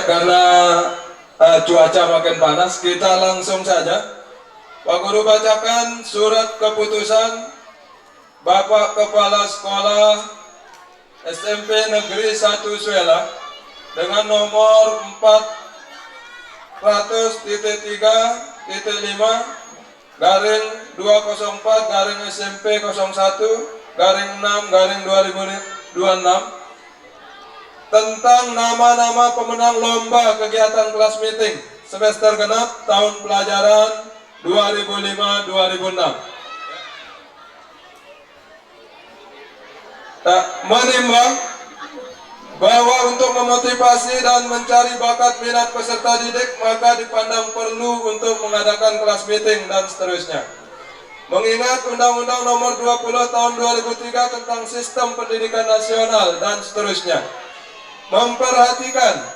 karena cuaca makin panas, kita langsung saja. Pak Guru bacakan surat keputusan Bapak Kepala Sekolah SMP Negeri 1 Suela dengan nomor 400.3.5/204 SMP 01/6/2026 tentang nama-nama pemenang lomba kegiatan kelas meeting semester genap tahun pelajaran 2005-2006. Menimbang bahwa untuk memotivasi dan mencari bakat minat peserta didik, maka dipandang perlu untuk mengadakan kelas meeting dan seterusnya. Mengingat Undang-Undang Nomor 20 Tahun 2003 tentang Sistem Pendidikan Nasional dan seterusnya. Memperhatikan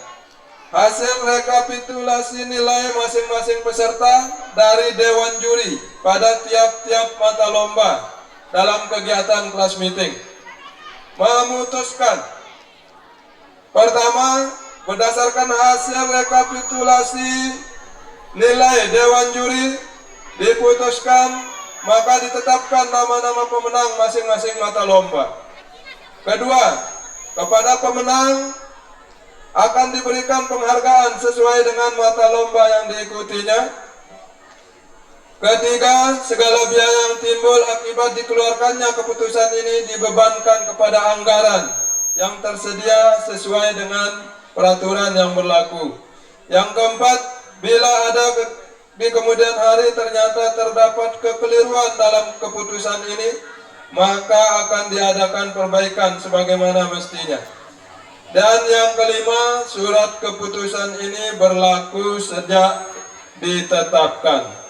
hasil rekapitulasi nilai masing-masing peserta dari Dewan Juri pada tiap-tiap mata lomba dalam kegiatan kelas meeting. Memutuskan, pertama, berdasarkan hasil rekapitulasi nilai Dewan Juri diputuskan, maka ditetapkan nama-nama pemenang masing-masing mata lomba. Kedua, kepada pemenang akan diberikan penghargaan sesuai dengan mata lomba yang diikutinya. Ketiga, segala biaya yang timbul akibat dikeluarkannya keputusan ini dibebankan kepada anggaran yang tersedia sesuai dengan peraturan yang berlaku. Yang keempat, bila ada di kemudian hari ternyata terdapat kekeliruan dalam keputusan ini, maka akan diadakan perbaikan sebagaimana mestinya. Dan yang kelima, surat keputusan ini berlaku sejak ditetapkan.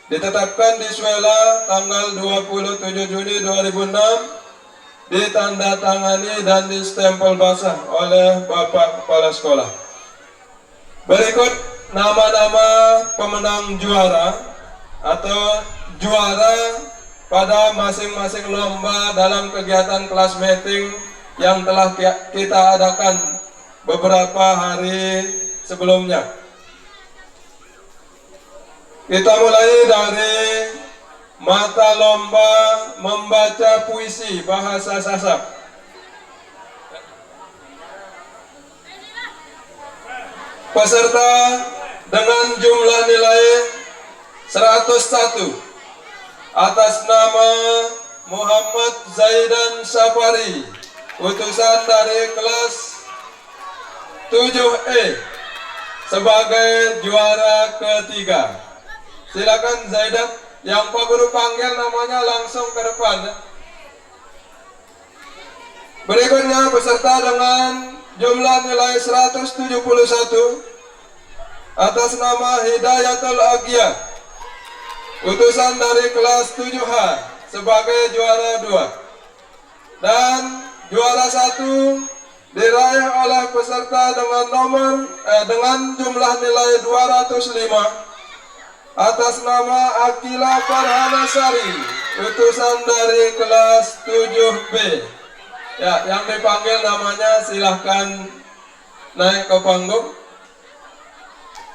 Ditetapkan di Suela tanggal 27 Juni 2006, ditandatangani dan distempel basah oleh Bapak Kepala Sekolah. Berikut nama-nama pemenang juara atau juara pada masing-masing lomba dalam kegiatan kelas meeting yang telah kita adakan beberapa hari sebelumnya. Kita mulai dari mata lomba membaca puisi bahasa Sasak. Peserta dengan jumlah nilai 101 atas nama Muhammad Zaidan Safari, utusan dari kelas 7E sebagai juara ketiga. Silakan Zaidan, yang Pak Guru panggil namanya langsung ke depan. Berikutnya peserta dengan jumlah nilai 171 atas nama Hidayatul Agia, utusan dari kelas 7H sebagai juara 2. Dan juara 1 diraih oleh peserta dengan jumlah nilai 205 atas nama Akila Farhanasari, utusan dari kelas 7B. Ya, yang dipanggil namanya silahkan naik ke panggung.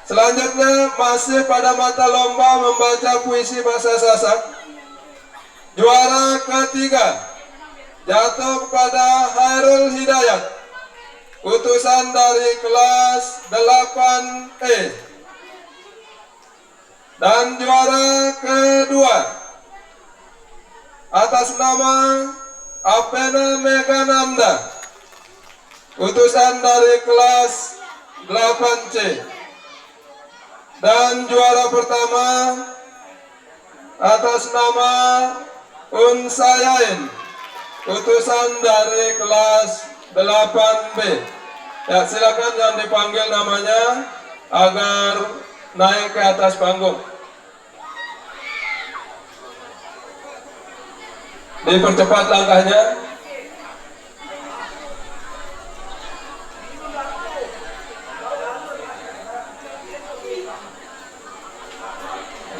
Selanjutnya masih pada mata lomba membaca puisi bahasa Sasak. Juara ketiga jatuh kepada Hairul Hidayat, utusan dari kelas 8E. Dan juara kedua atas nama Apena Megananda, utusan dari kelas 8C. Dan juara pertama atas nama Unsayain, utusan dari kelas 8B. Ya, silakan yang dipanggil namanya agar naik ke atas panggung. Dipercepat langkahnya.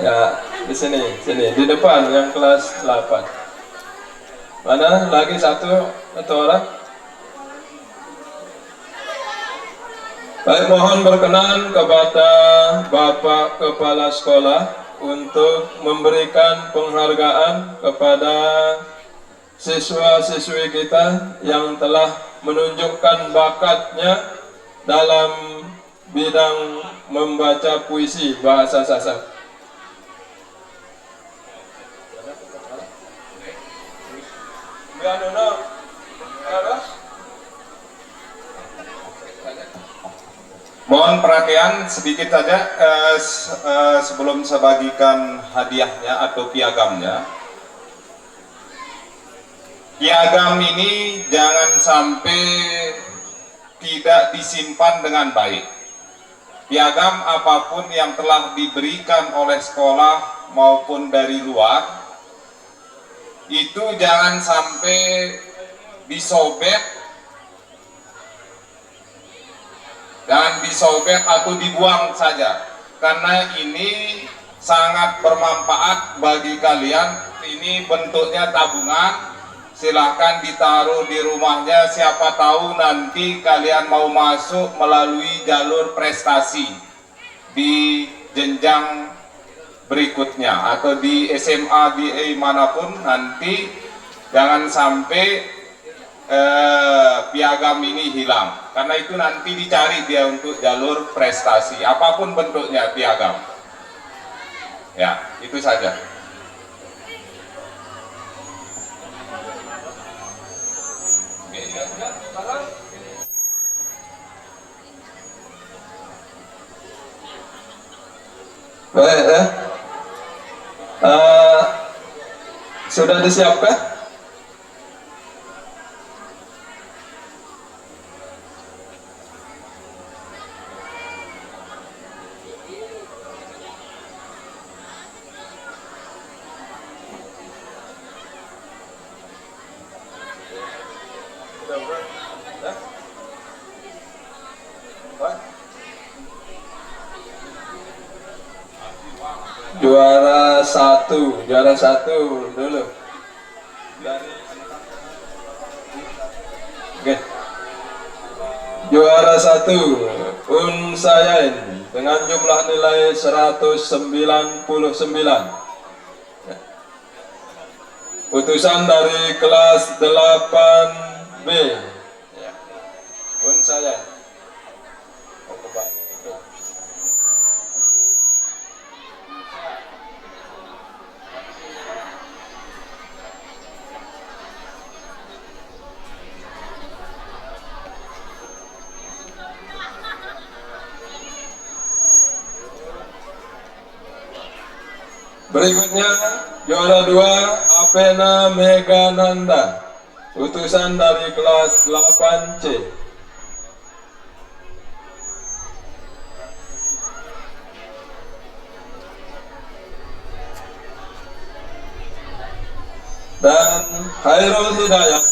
Ya, di sini, di depan yang kelas 8. Mana lagi satu orang? Baik, mohon berkenan kepada Bapak Kepala Sekolah untuk memberikan penghargaan kepada siswa-siswi kita yang telah menunjukkan bakatnya dalam bidang membaca puisi bahasa Sasak. Mohon perhatian sedikit saja sebelum saya bagikan hadiahnya atau piagamnya. Piagam ini jangan sampai tidak disimpan dengan baik. Piagam apapun yang telah diberikan oleh sekolah maupun dari luar, itu jangan sampai disobek atau dibuang saja, karena ini sangat bermanfaat bagi kalian. Ini bentuknya tabungan, silahkan ditaruh di rumahnya, siapa tahu nanti kalian mau masuk melalui jalur prestasi di jenjang berikutnya atau di SMA di manapun, nanti jangan sampai piagam ini hilang, karena itu nanti dicari dia untuk jalur prestasi apapun bentuknya piagam. Ya, itu saja. Baik, sudah disiapkan? Juara satu dulu. Oke. Juara satu Unsayain dengan jumlah nilai 199. Utusan dari kelas 8B. Unsayain. Berikutnya juara 2 Apena Megananda, utusan dari kelas 8C. Dan Khairul Hidayat,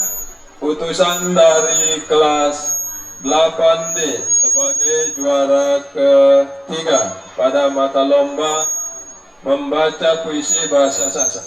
utusan dari kelas 8D sebagai juara ketiga pada mata lomba membaca puisi bahasa Sasak.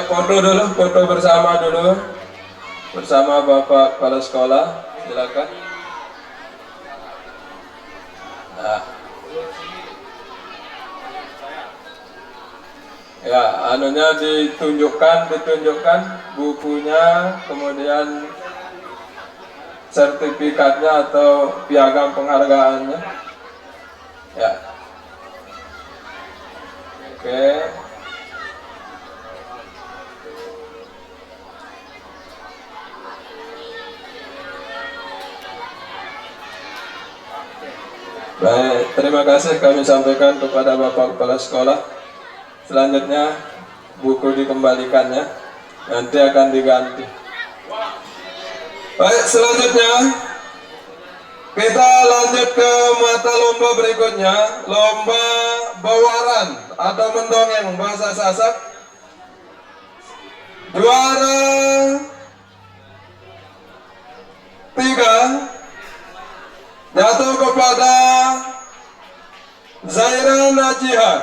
Foto dulu, foto bersama dulu, bersama Bapak Kepala Sekolah, silakan. Nah. Ya, anunya ditunjukkan bukunya, kemudian sertifikatnya atau piagam penghargaannya. Ya. Baik, terima kasih kami sampaikan kepada Bapak Kepala Sekolah. Selanjutnya buku dikembalikannya, nanti akan diganti. Baik, selanjutnya kita lanjut ke mata lomba berikutnya, lomba bawaran atau mendongeng bahasa Sasak. Juara 3 jatuh kepada Zaira Najiha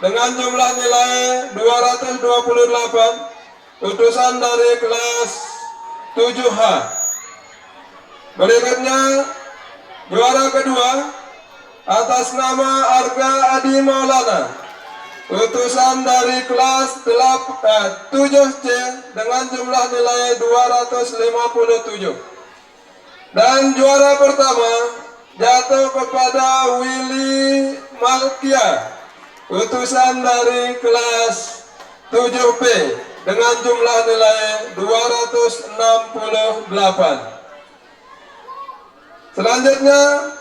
dengan jumlah nilai 228, utusan dari kelas 7H. Berikutnya juara kedua atas nama Arga Adi Maulana, utusan dari kelas 7C dengan jumlah nilai 257. Dan juara pertama jatuh kepada Willy Malkia, utusan dari kelas 7P dengan jumlah nilai 268. Selanjutnya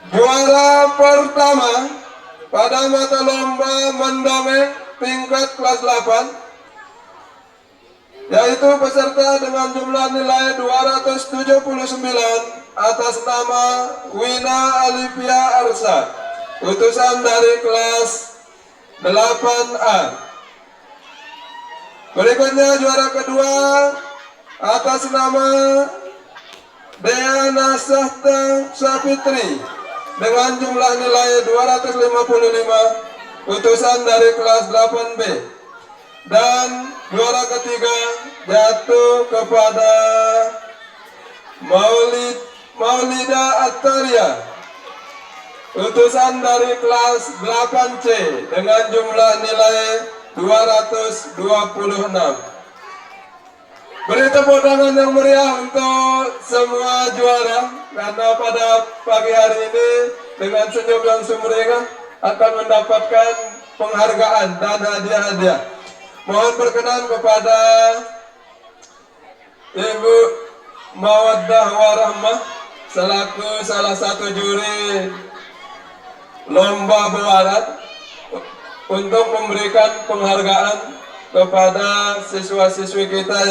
juara pertama pada mata lomba mendongeng tingkat kelas 8, yaitu peserta dengan jumlah nilai 279 atas nama Wina Alivia Arsa, utusan dari kelas 8A. Berikutnya juara kedua atas nama Deana Sahta Sapitri dengan jumlah nilai 255, utusan dari kelas 8B. Dan juara ketiga jatuh kepada Maulida Ataria, utusan dari kelas 8C dengan jumlah nilai 226. Beri tepuk tangan yang meriah untuk semua juara, karena pada pagi hari ini dengan senyum yang sumringah akan mendapatkan penghargaan dan hadiah-hadiah. Mohon berkenan kepada Ibu Mawaddah Warahmah selaku salah satu juri lomba bawaran untuk memberikan penghargaan kepada siswa-siswi kita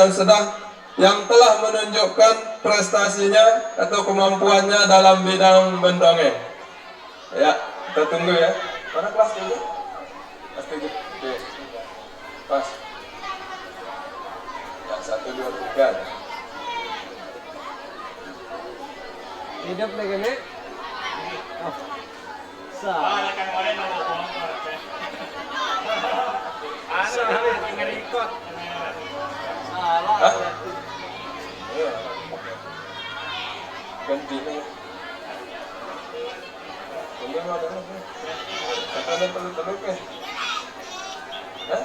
yang telah menunjukkan prestasinya atau kemampuannya dalam bidang mendongeng. Ya, kita tunggu ya. Mana kelas 7? Kelas 7. Oke. Pas. Ya, 1, 2, 3. Hidup lagi nih. Oh. Salah kan kemarin tinggal ikut. Salah. Iya. Ganti nih. Tunggu mau tunggu. Kata telur ke? Hah?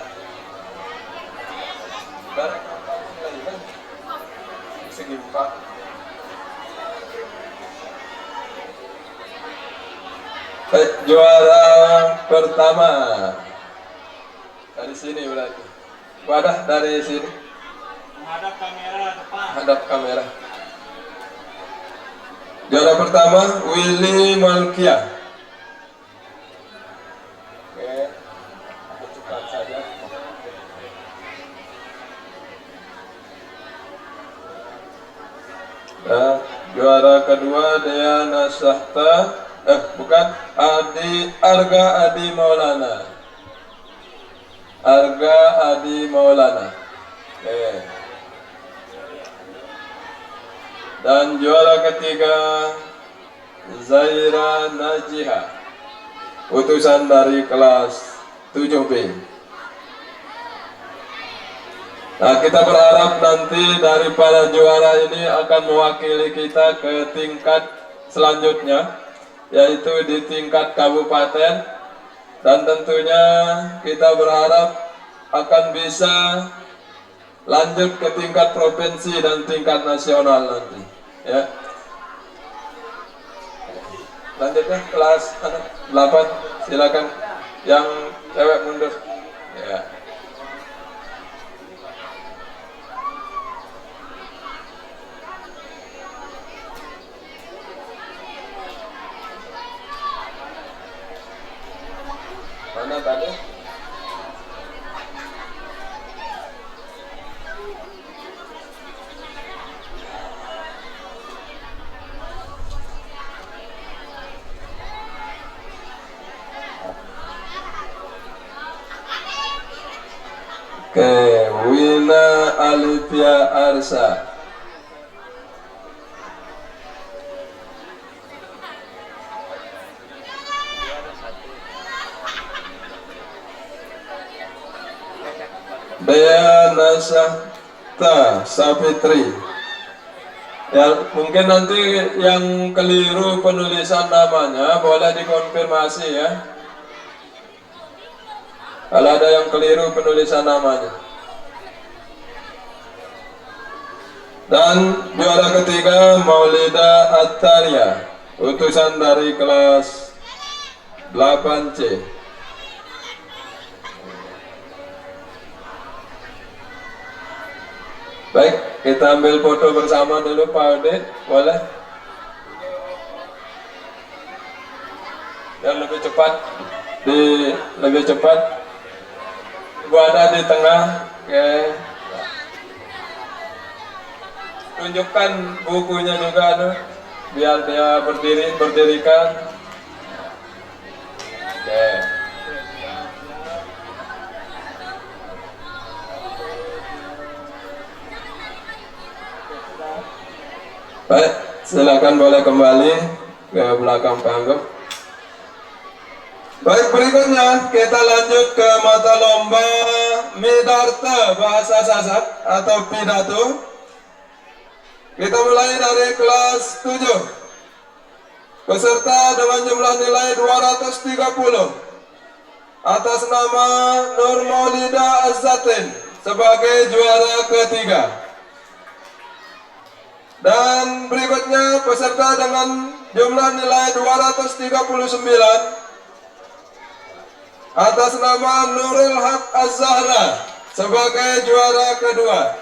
Barang lagi kan? Segi 4. Juara pertama dari sini berarti. Wadah dari sini. Menghadap kamera depan. Hadap kamera. Juara pertama Willy Malkia. Oke, cepat saja. Nah, juara kedua Deana Sahta. Bukan, Arga Adi Maulana. Arga Adi Maulana. Oke. Dan juara ketiga Zaira Najiha, utusan dari kelas 7B. Nah, kita berharap nanti dari para juara ini akan mewakili kita ke tingkat selanjutnya, yaitu di tingkat kabupaten, dan tentunya kita berharap akan bisa lanjut ke tingkat provinsi dan tingkat nasional nanti, ya. Lanjutnya kelas 8, silakan yang cewek mundur, ya. Mana tadi? Oke, Wina Alipia Arsa. Dea Nasahta Sapitri. Ya, mungkin nanti yang keliru penulisan namanya boleh dikonfirmasi ya. Kalau ada yang keliru penulisan namanya. Dan juara ketiga Maulida Attaria, utusan dari kelas 8C. Baik, kita ambil foto bersama dulu Pak Ode, boleh? Dan lebih cepat, lebih cepat. Gua ada di tengah, oke. Tunjukkan bukunya juga tuh, biar dia berdirikan. Oke. Baik, silakan boleh kembali ke belakang panggung. Baik, berikutnya kita lanjut ke mata lomba Midarta Bahasa Sasak atau Pidato. Kita mulai dari kelas 7. Peserta dengan jumlah nilai 230 atas nama Nur Maulida Azzatin sebagai juara ketiga. Dan berikutnya peserta dengan jumlah nilai 239 atas nama Nurul Haq Az-Zahra sebagai juara kedua.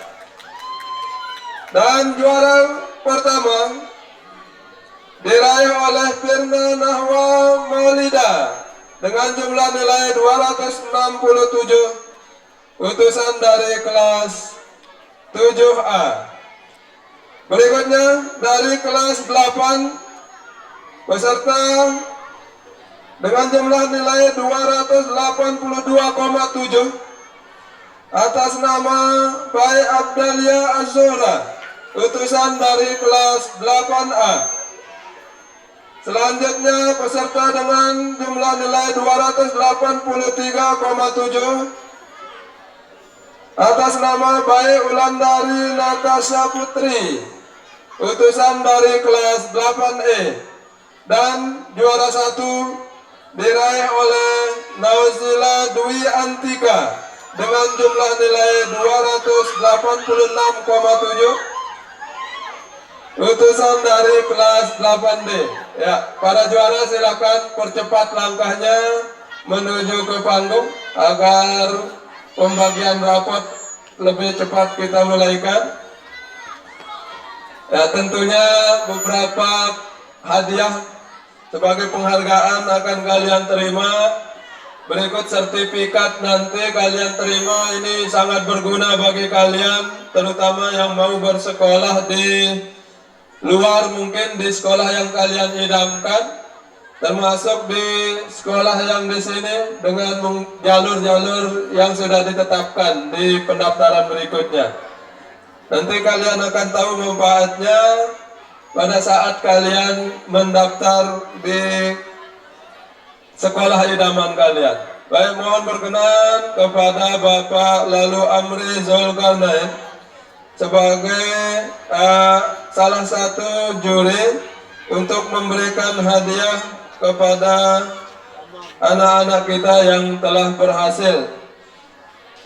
Dan juara pertama diraih oleh Firna Nahwa Maulida dengan jumlah nilai 267, utusan dari kelas 7A. Berikutnya dari kelas 8, peserta dengan jumlah nilai 282,7 atas nama Bai Abdalia Azura, utusan dari kelas 8A. Selanjutnya peserta dengan jumlah nilai 283,7 atas nama Bai Ulandari Natasha Putri, utusan dari kelas 8E. Dan juara 1 diraih oleh Nauzila Dwi Antika dengan jumlah nilai 286,7, utusan dari kelas 8D. Ya, para juara silakan percepat langkahnya menuju ke panggung agar pembagian rapot lebih cepat kita mulaikan. Ya, tentunya beberapa hadiah sebagai penghargaan akan kalian terima. Berikut sertifikat nanti kalian terima, ini sangat berguna bagi kalian, terutama yang mau bersekolah di luar, mungkin di sekolah yang kalian idamkan, termasuk di sekolah yang di sini dengan jalur-jalur yang sudah ditetapkan di pendaftaran berikutnya. Nanti kalian akan tahu manfaatnya pada saat kalian mendaftar di sekolah idaman kalian. Baik, mohon berkenan kepada Bapak Lalu Amri Zulkarnain sebagai salah satu juri untuk memberikan hadiah kepada anak-anak kita yang telah berhasil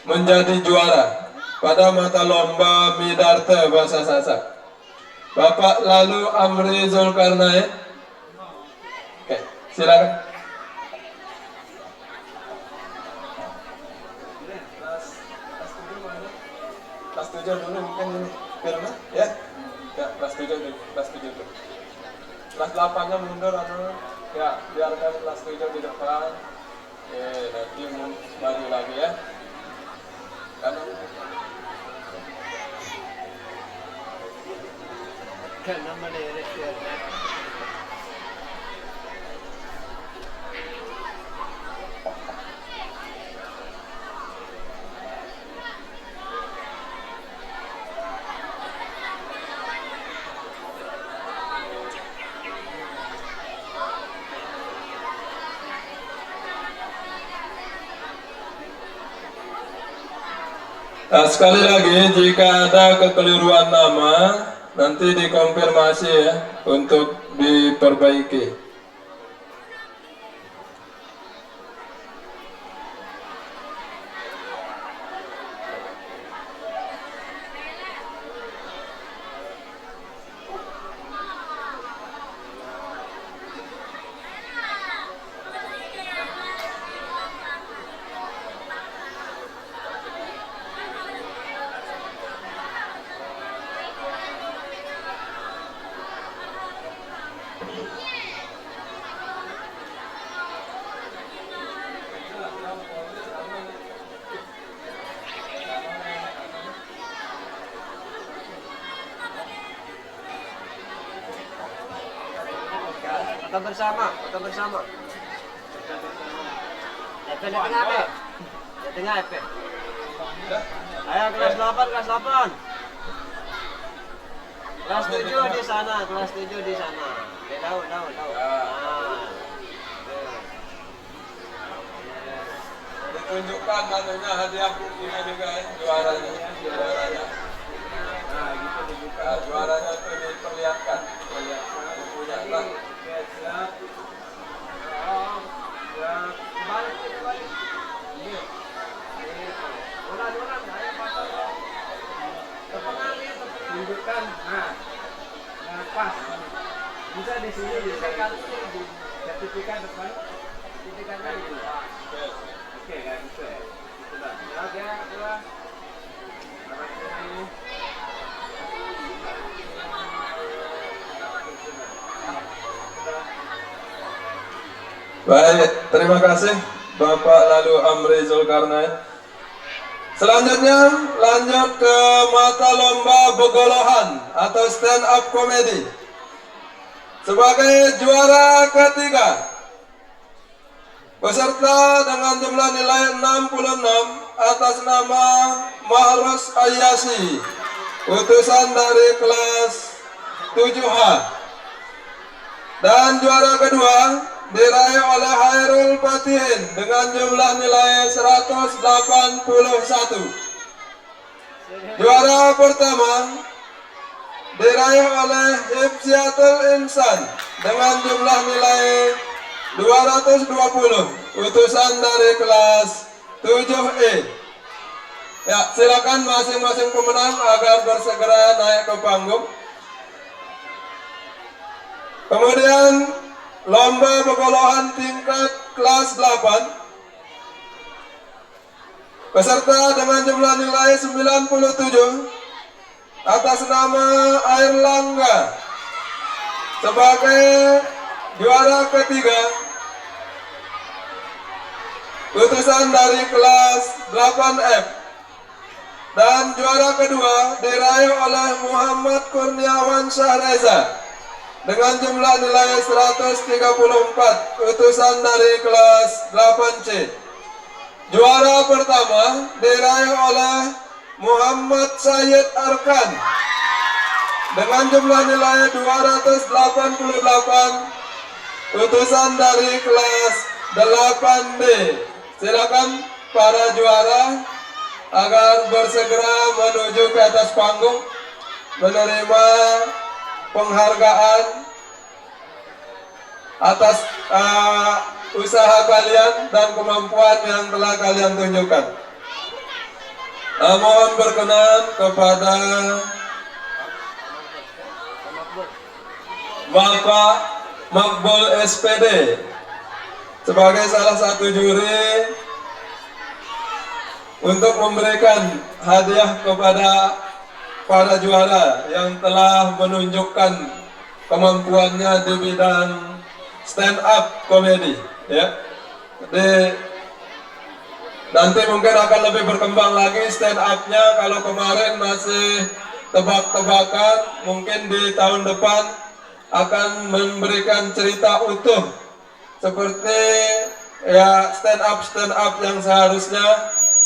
menjadi juara pada mata lomba Midarta Bahasa Sasak. Bapak Lalu Amri Zulkarnain. Oke, silakan. Kelas 7 dulu mungkin Firna, ya? Ya, kelas 7 dulu, kelas 7 dulu. Kelas 8-nya mundur atau ya biarkan kelas 7 di depan. Nanti maju lagi ya. Karena melirik ya. Nah, sekali lagi jika ada kekeliruan nama nanti dikonfirmasi ya untuk diperbaiki. Foto bersama, foto bersama. Epe di tengah, Epe. Di tengah, Epe. Ayo kelas 8, kelas 8. Kelas 7 di sana, kelas 7 di sana. Oke, daun. Ditunjukkan manunya hadiah bukunya juga ya, juaranya. Nah, gitu dibuka. Juaranya itu diperlihatkan. Bukunya. Nah. Tunjukkan, nah pas, bisa di sini di sertifikat depan, sertifikatnya itu. Oke, kayak gitu ya. Oke, dua. Baik, terima kasih Bapak Lalu Amri Zulkarnain. Selanjutnya lanjut ke mata lomba begolohan atau stand up comedy. Sebagai juara ketiga, peserta dengan jumlah nilai 66 atas nama Mahros Ayasi, utusan dari kelas 7H. Dan juara kedua diraih oleh Hairul Fatihin dengan jumlah nilai 181. Juara pertama diraih oleh Hifziatul Insan dengan jumlah nilai 220, utusan dari kelas 7E. Ya, silakan masing-masing pemenang agar bersegera naik ke panggung. Kemudian lomba begolohan tingkat kelas 8. Peserta dengan jumlah nilai 97 atas nama Airlangga sebagai juara ketiga, utusan dari kelas 8F. Dan juara kedua diraih oleh Muhammad Kurniawan Syahreza dengan jumlah nilai 134, utusan dari kelas 8C. Juara pertama diraih oleh Muhammad Sayyid Arkan dengan jumlah nilai 288, utusan dari kelas 8D. Silakan para juara agar bersegera menuju ke atas panggung menerima penghargaan atas usaha kalian dan kemampuan yang telah kalian tunjukkan. Mohon berkenan kepada Bapak Makbul SPD sebagai salah satu juri untuk memberikan hadiah kepada para juara yang telah menunjukkan kemampuannya di bidang stand up comedy, ya. Nanti mungkin akan lebih berkembang lagi stand up-nya. Kalau kemarin masih tebak-tebakan, mungkin di tahun depan akan memberikan cerita utuh seperti ya stand up yang seharusnya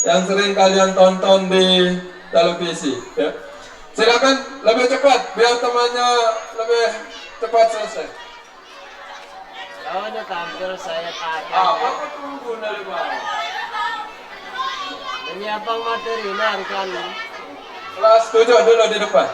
yang sering kalian tonton di televisi. Ya. Silakan lebih cepat biar temannya lebih cepat selesai. Kalau tampil saya tanya. Apa tunggu dari bawah? Ini abang materi kan? Kelas 7 dulu di depan.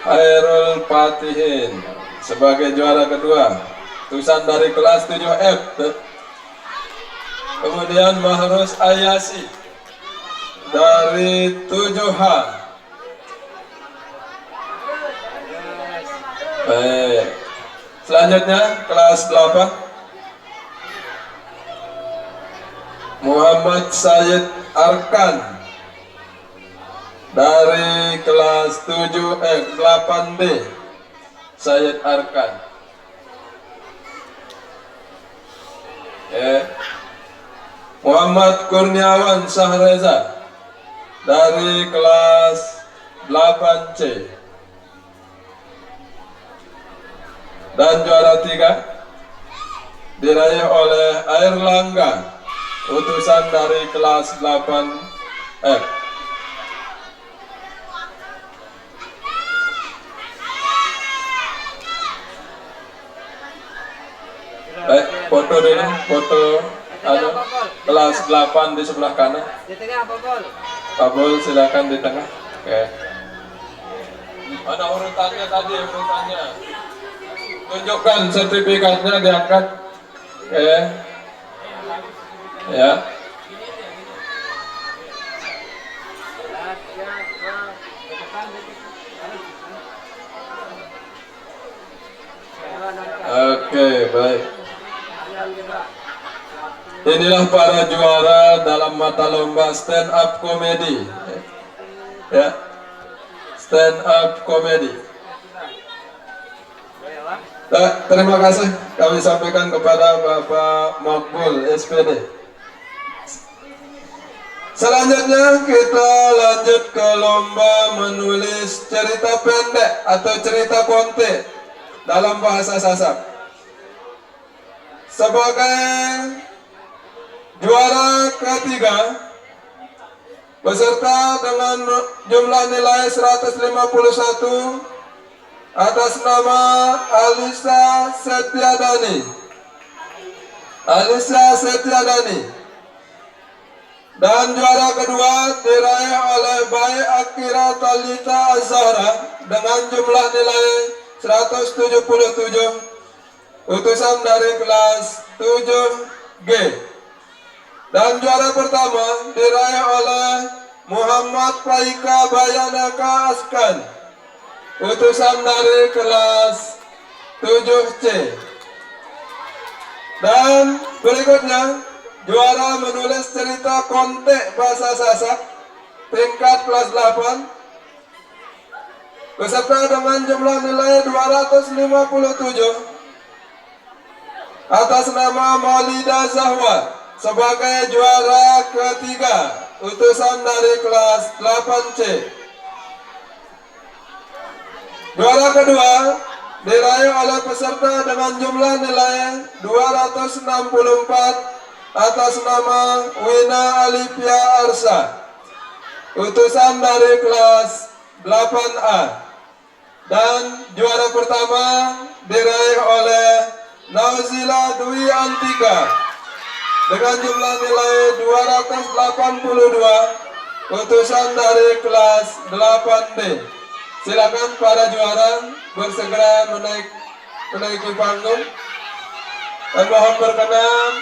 Khairul Fatihin sebagai juara kedua, tulisan dari kelas 7F. Kemudian Mahrus Ayasi dari 7H. Baik. Selanjutnya kelas 8 Muhammad Sayyid Arkan dari kelas 8B Sayyid Arkan. Muhammad Kurniawan Sahreza dari kelas 8C. Dan juara 3 diraih oleh Airlangga, utusan dari kelas 8F. Foto dulu, foto kelas 8 di sebelah kanan. Di tengah Pak Bol. Pak Bol silakan di tengah. Oke. Mana urutannya tadi, urutannya? Tunjukkan sertifikatnya, diangkat. Oke. Ya. Oke, baik. Inilah para juara dalam mata lomba stand up comedy. Ya. Stand up comedy. Terima kasih kami sampaikan kepada Bapak Makbul SPD. Selanjutnya kita lanjut ke lomba menulis cerita pendek atau cerita konte dalam bahasa Sasak. Sebagai juara ketiga, peserta dengan jumlah nilai 151 atas nama Alisa Setiadani. Dan juara kedua diraih oleh Bayi Akira Talita Azhara dengan jumlah nilai 177, utusan dari kelas 7G. Dan juara pertama diraih oleh Muhammad Faika Bayanaka Askan, utusan dari kelas 7C. Dan berikutnya juara menulis cerita kontek bahasa Sasak tingkat kelas 8, peserta dengan jumlah nilai 257 atas nama Maulida Zahwa sebagai juara ketiga, utusan dari kelas 8C. Juara kedua diraih oleh peserta dengan jumlah nilai 264 atas nama Wina Alipia Arsa, utusan dari kelas 8A. Dan juara pertama diraih oleh Nauzila Dwi Antika dengan jumlah nilai 282 utusan dari kelas 8D. Silakan para juara bersegera menaiki panggung. Dan mohon berkenan.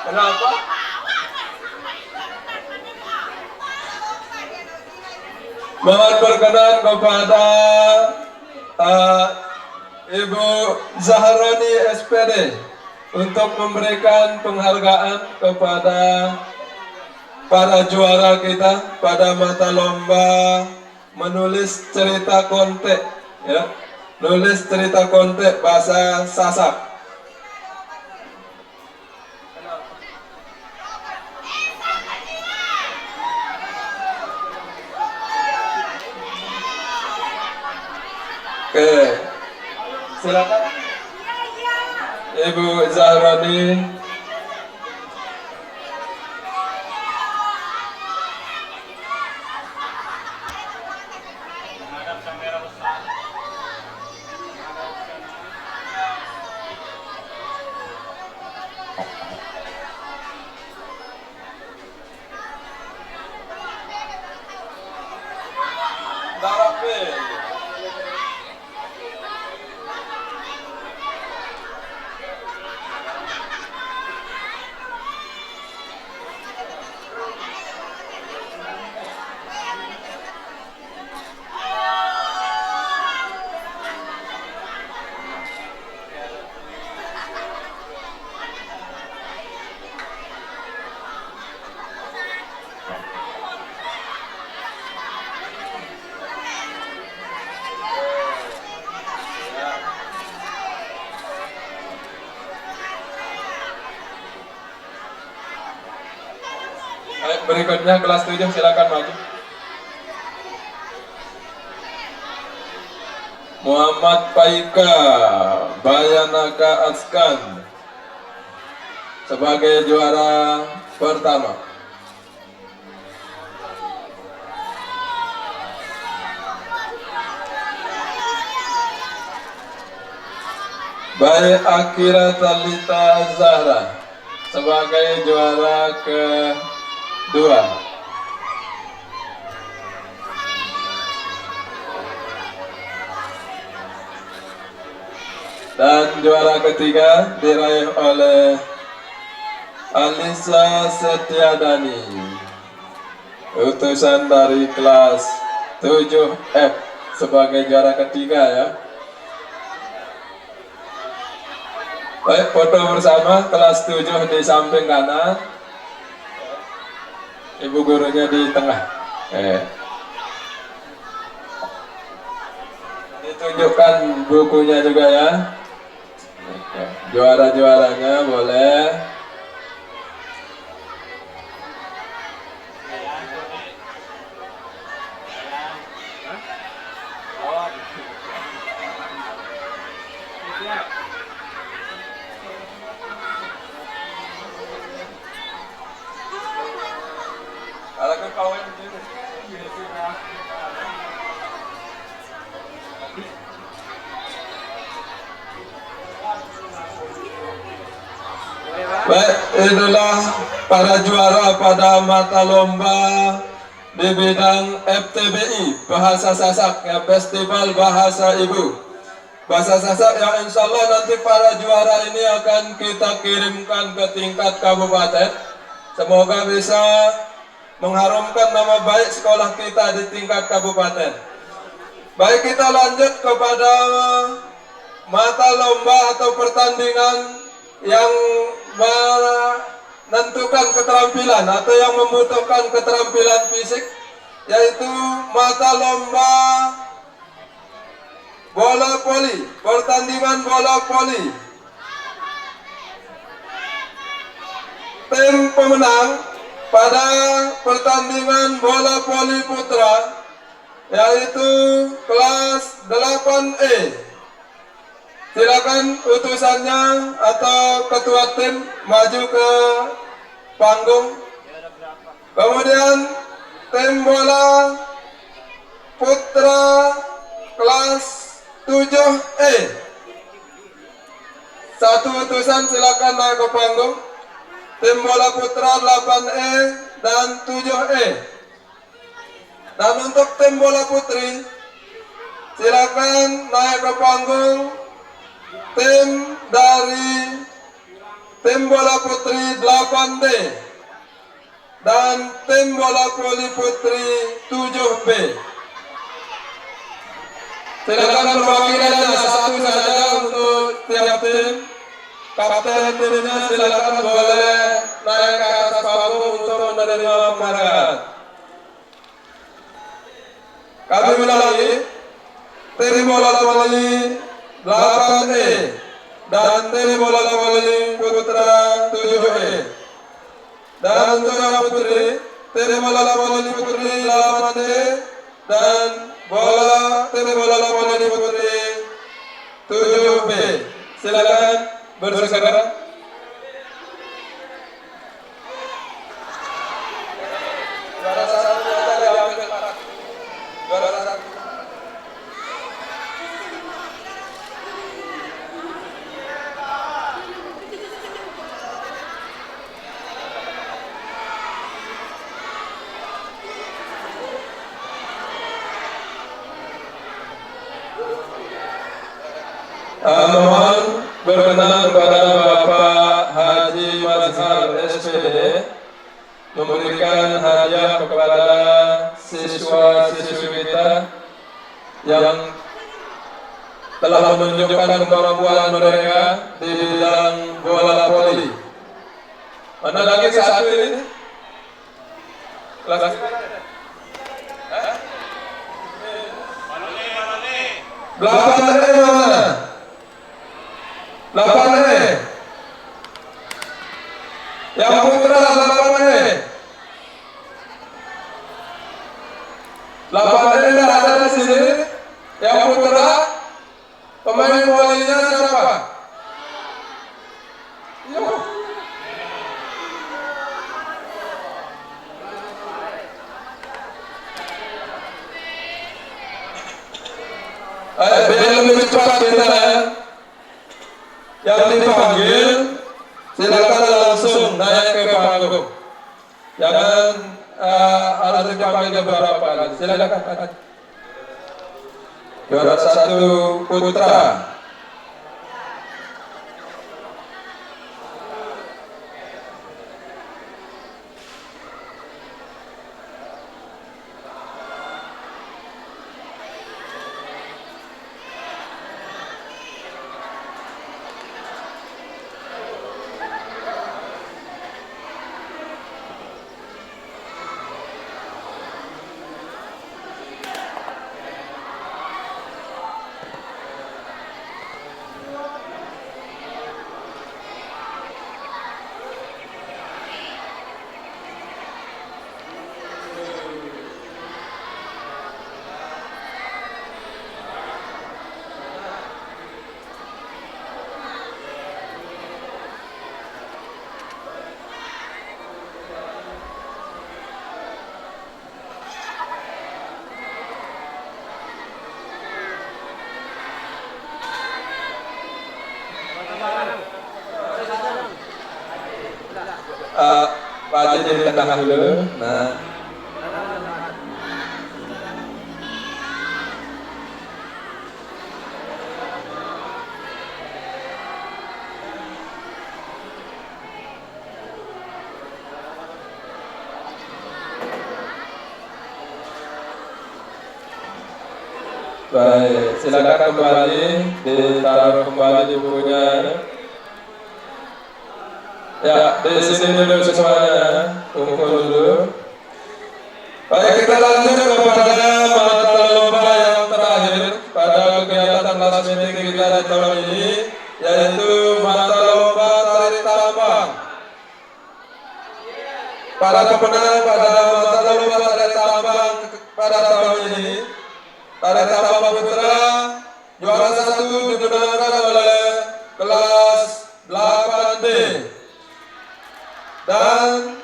Kenapa? Mohon berkenan kepada Ibu Zahroni SPD untuk memberikan penghargaan kepada para juara kita pada mata lomba menulis cerita kontek, ya, nulis cerita kontek bahasa Sasak. Oke, silakan Ibu Zahroni. Baik, berikutnya kelas 7 silakan maju. Muhammad Paika Bayanaka Askan sebagai juara pertama. Baik, Akira Talita Zahra sebagai juara kedua. Dan juara ketiga diraih oleh Alisa Setiadani, utusan dari kelas 7F sebagai juara ketiga, ya. Baik, foto bersama kelas 7 di samping kanan, ibu gurunya di tengah. Ditunjukkan bukunya juga, ya. Juara-juaranya boleh. Baik, inilah para juara pada mata lomba di bidang FTBI Bahasa Sasak, ya, Festival Bahasa Ibu Bahasa Sasak, yang insya Allah nanti para juara ini akan kita kirimkan ke tingkat kabupaten. Semoga bisa mengharumkan nama baik sekolah kita di tingkat kabupaten. Baik, kita lanjut kepada mata lomba atau pertandingan yang menentukan keterampilan atau yang membutuhkan keterampilan fisik, yaitu mata lomba bola voli, pertandingan bola voli. Tim pemenang pada pertandingan bola voli putra yaitu kelas 8E. Silakan utusannya atau ketua tim maju ke panggung. Kemudian tim bola putra kelas 7E. Satu utusan silakan naik ke panggung. tim bola putra 8E dan 7E. Dan untuk tim bola putri, silakan naik ke panggung tim dari tim bola putri 8D dan tim bola voli putri 7B. Silakan perwakilannya satu saja untuk tiap tim. Kapten timnya silakan boleh naik ke atas panggung untuk menerima penghargaan. Kami ulangi, tim bola voli 8E dan tim bola voli putra 7E. Dan untuk yang putri, tim bola voli putri 8D dan tim bola voli putri 7B. Silakan bersegera. Juara satu tadi ambil Pak. Juara satu. Mohon berkenan kepada Bapak Haji Mazhar SPD memberikan hadiah kepada siswa-siswi kita yang telah menunjukkan kemampuan mereka di bidang bola voli. Mana lagi satu ini? Kelas? Belakang mana? 8E. Yang putra 8E. 8E tidak ada di sini. Yang putra pemain volinya siapa? Yo. Biar lebih cepat kita ya. Yang dipanggil silakan langsung naik ke panggung. Jangan harus dipanggil beberapa kali. Silakan. Juara satu putra. Pak Haji di tengah dulu. Nah. Baik, silakan kembali ditaruh kembali di bukunya. Ya, di sini dulu semuanya, kumpul dulu. Baik, kita lanjut kepada mata lomba yang terakhir pada kegiatan kelas meeting kita di tahun ini, yaitu mata lomba tarik tambang. Para pemenang pada mata lomba tarik tambang pada tahun ini, tarik tambang putra juara 1 dimenangkan oleh kelas 8D. Dan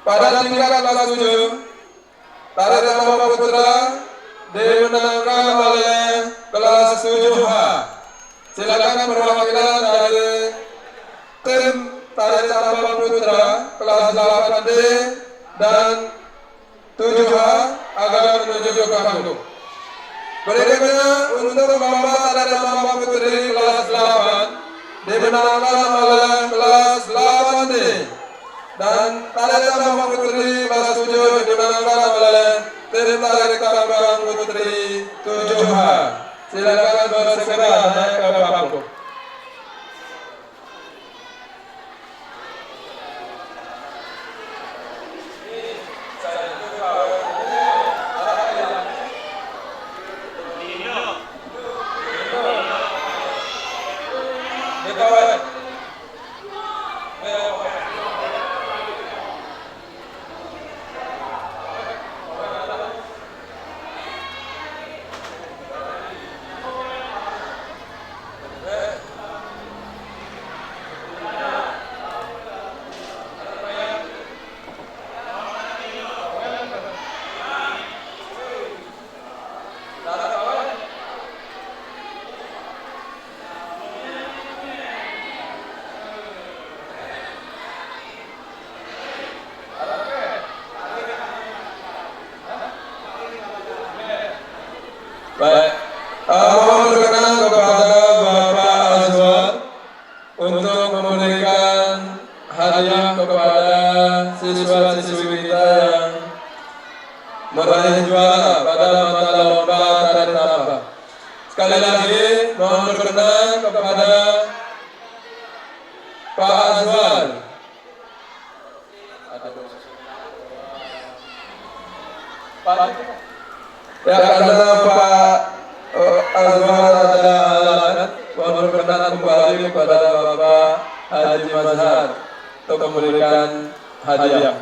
pada tingkat kelas 7, tarik tambang putra dimenangkan oleh kelas 7H. Silakan perwakilan dari tim Tari Tambang Putra kelas 8D dan 7H agar menuju ke panggung. Berikutnya untuk lomba Tari Tambang Putri kelas 8 dimenangkan oleh kelas 8D dan Tari Tambang Putri kelas 7 dimenangkan oleh tim Tari Tambang Putri 7H. Silakan bersegera naik ke panggung. Baik, mohon berkenan kepada Bapak Azwar untuk memberikan hadiah kepada siswa-siswi kita yang meraih juara pada mata lomba tari tambang. Sekali lagi, mohon berkenan kepada Pak Azwar. Ya, karena Pak Azwar ada halangan, mohon berkenan kembali kepada Bapak Haji Mazhar untuk memberikan hadiah.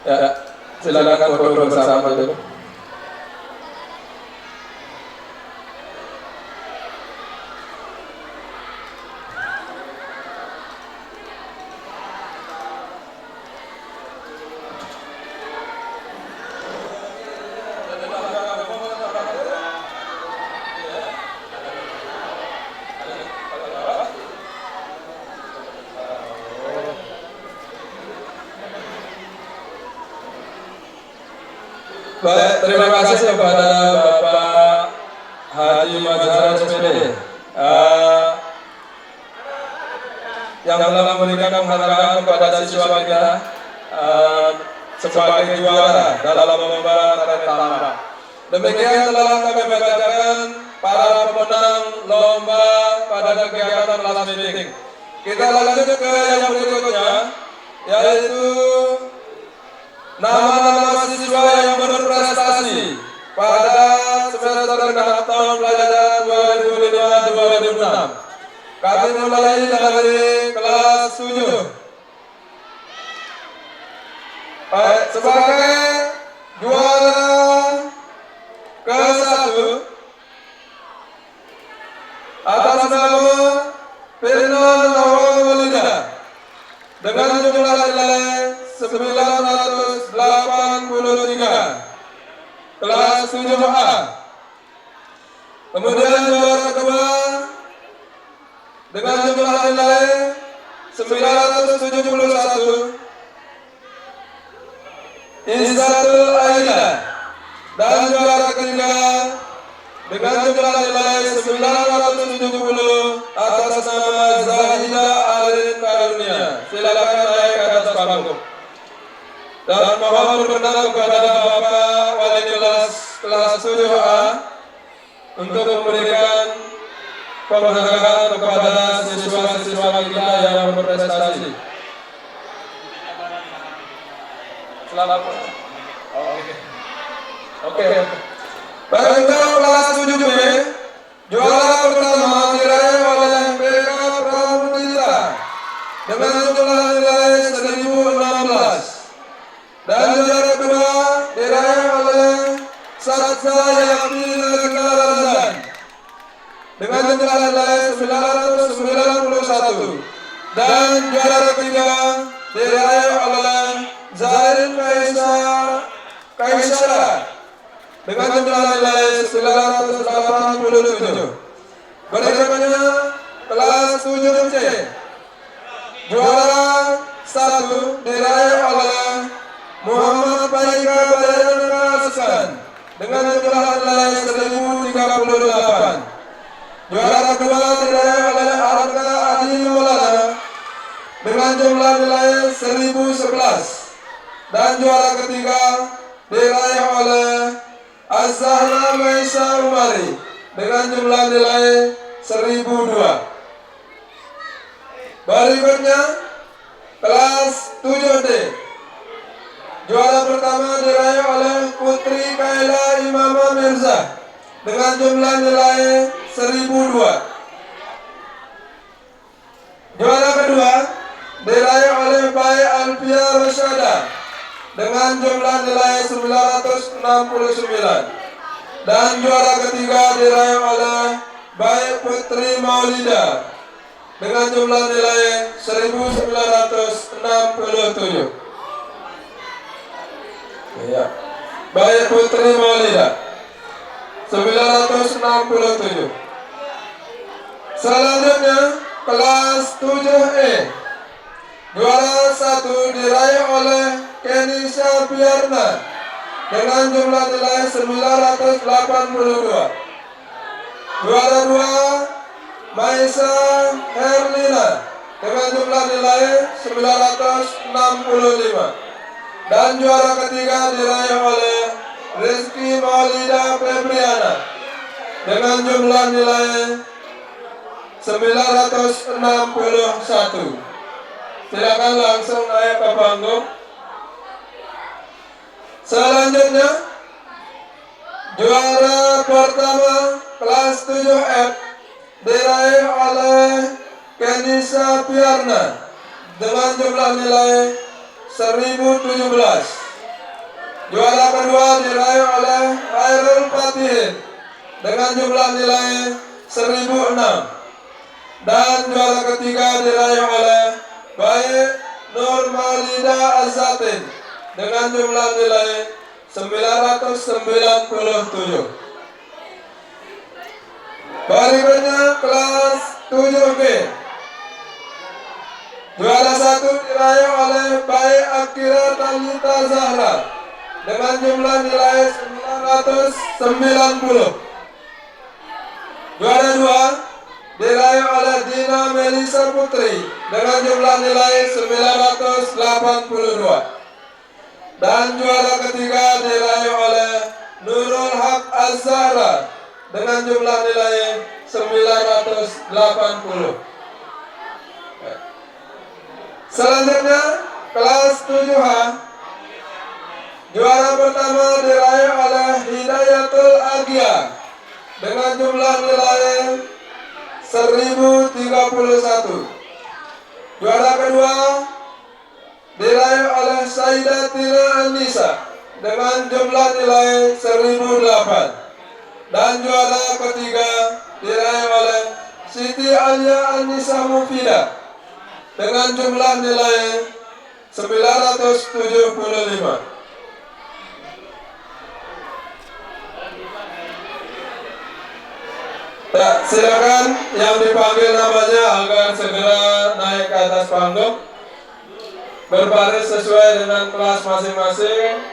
Ya, silakan foto bersama dulu. Baik, terima kasih kepada Bapak Haji Mazhar SPD yang telah memberikan penghargaan kepada siswa kita sebagai juara dalam lomba tari tambang. Demikian telah kami bacakan para pemenang lomba pada kegiatan kelas meeting. Kita lanjut ke yang berikutnya, yaitu nama-nama siswa yang berprestasi pada semester genap tahun pelajaran 2005-2006. Kami mulai dari kelas 7. Baik, sebagai juara ke-1 atas nama Firman Awal Walida dengan jumlah nilai 983 kelas 7A. Kemudian juara kedua dengan jumlah nilai 971 Izzatul Aida, dan juara ketiga dengan jumlah nilai 970 atas nama Zahida Alin Karunia. Silakan naik ke atas panggung. Dan mohon berkenan kepada Bapak Wali kelas 7A untuk memberikan penghargaan kepada siswa-siswa kita yang berprestasi. Selamat. Oke. Baik, untuk kelas 7B, juara pertama diraih oleh BK Pramudita dengan jumlah nilai 1016. Dan juara kedua diraih oleh Satsa Yakti Negara dengan jumlah nilai 991. Dan juara ketiga diraih oleh Zarin Kaisara dengan jumlah nilai 987. Berikutnya kelas 7C, juara 1 diraih oleh Muhammad Baika Bayana Askan dengan jumlah nilai 1038. Juara kedua diraih oleh Arka Adi Maulana dengan jumlah nilai 1011. Dan juara ketiga diraih oleh Azhara Maisa Umari dengan jumlah nilai 1002. Berikutnya kelas 7D, juara pertama diraih oleh Putri Kaila Imama Mirza dengan jumlah nilai 1002. Juara kedua diraih oleh Bayi Alfia Rosyada dengan jumlah nilai 969. Dan juara ketiga diraih oleh Bayi Putri Maulida dengan jumlah nilai 1967. Ya. Bayi Putri Maulida 967. Selanjutnya kelas 7E, juara 1 diraih oleh Kenisha Biarna dengan jumlah nilai 982. Juara 2 Maisa Herlina dengan jumlah nilai 965. Dan juara ketiga diraih oleh Rizky Maulida Febriana dengan jumlah nilai 961. Silakan langsung naik ke panggung. Selanjutnya juara pertama kelas 7F diraih oleh Kenisha Piarna dengan jumlah nilai 1017. Juara kedua diraih oleh Khairul Fatihin dengan jumlah nilai 1006. Dan juara ketiga diraih oleh Baik Nur Maulida Azatin dengan jumlah nilai 997. Berikutnya kelas 7B, juara 1 diraih oleh Baik Akira Talita Zahra dengan jumlah nilai 990. Juara 2 diraih oleh Dina Melisa Putri dengan jumlah nilai 982. Dan juara ketiga diraih oleh Nurul Haq Az-Zahra dengan jumlah nilai 980. Selanjutnya kelas 7H, juara pertama diraih oleh Hidayatul Agia dengan jumlah nilai 1031. Juara kedua diraih oleh Saidatina Anissa dengan jumlah nilai 1008. Dan juara ketiga diraih oleh Siti Alia Anissa Mufida dengan jumlah nilai 975. Ya, silakan yang dipanggil namanya agar segera naik ke atas panggung, berbaris sesuai dengan kelas masing-masing,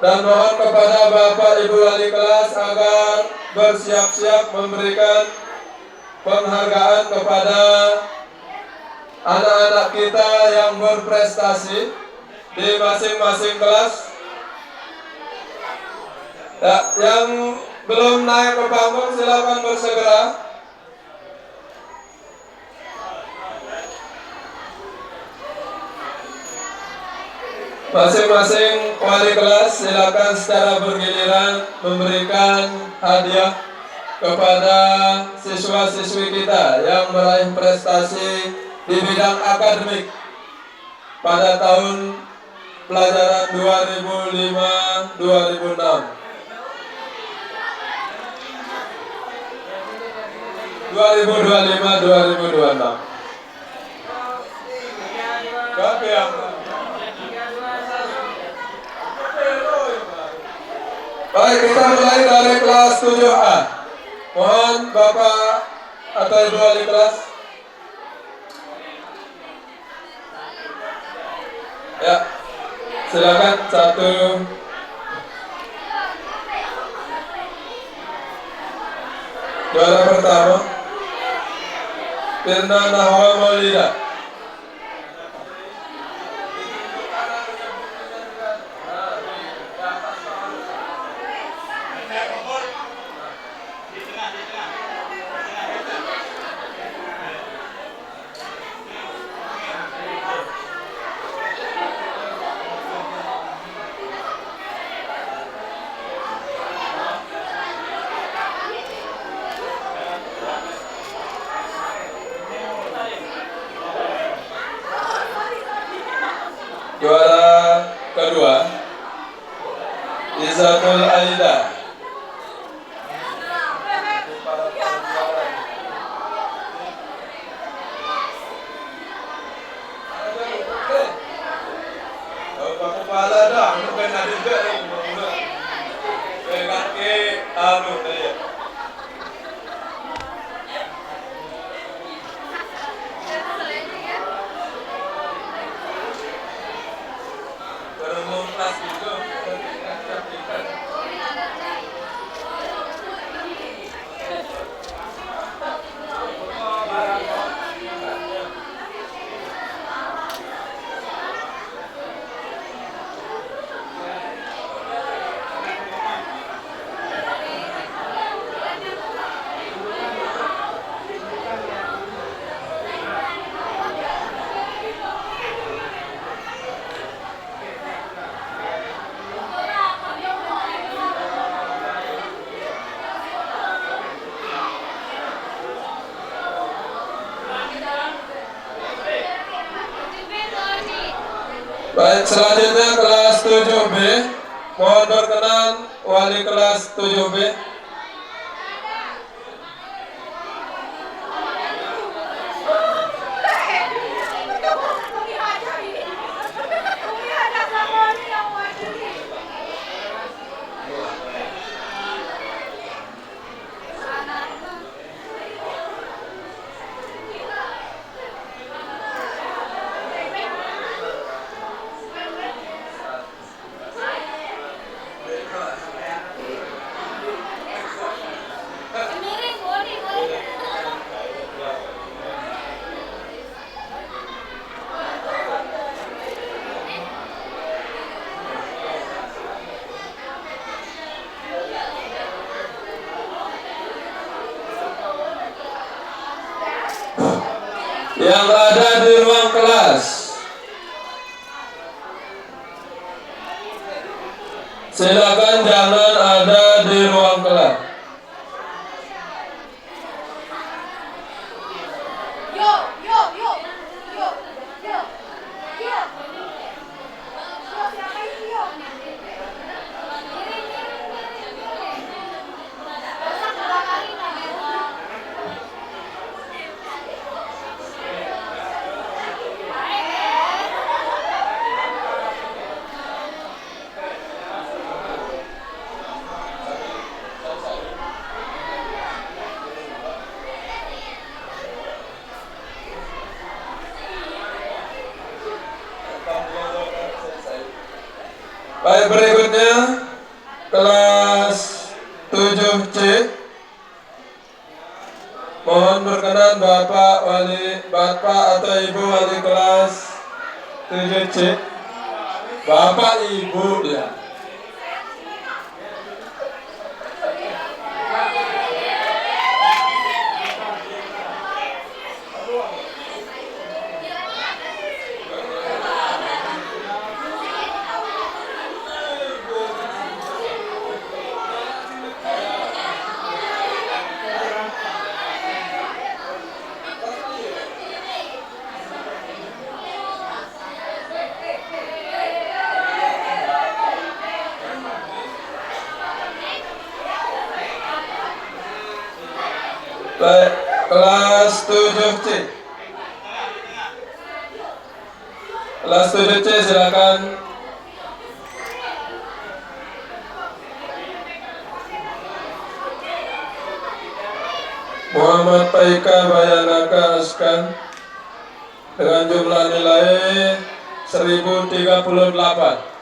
dan mohon kepada Bapak Ibu wali kelas agar bersiap-siap memberikan penghargaan kepada anak-anak kita yang berprestasi di masing-masing kelas. Ya, yang belum naik ke panggung silakan bersegera. Masing-masing wali kelas silakan secara bergiliran memberikan hadiah kepada siswa-siswi kita yang meraih prestasi di bidang akademik pada tahun pelajaran 2005-2006. 2025-2026. Baik, kita mulai dari kelas 7A. Mohon Bapak atau Ibu wali kelas. Ya, silakan satu. Juara pertama, Firna Nahwa Maulida. Juara kedua, Izatul Aida. Kepala dah, bukan ada juga ni. Pegang ke anu dia. Baik, selanjutnya kelas 7B. Mohon berkenan wali kelas 7B. Yang ada di ruang kelas, silakan jangan ada di ruang kelas. Baik, berikutnya kelas 7C. Mohon berkenan Bapak atau Ibu wali kelas 7C. Bapak Ibu ya. 7C. Kelas 7C silakan. Muhammad Paika Bayanaka Askan dengan jumlah nilai 1038.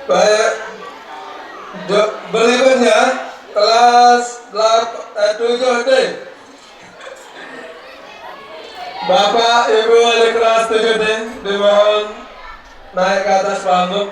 Baik, berikutnya kelas 7D. Bapak Ibu wali kelas 7D dimohon naik ke atas panggung.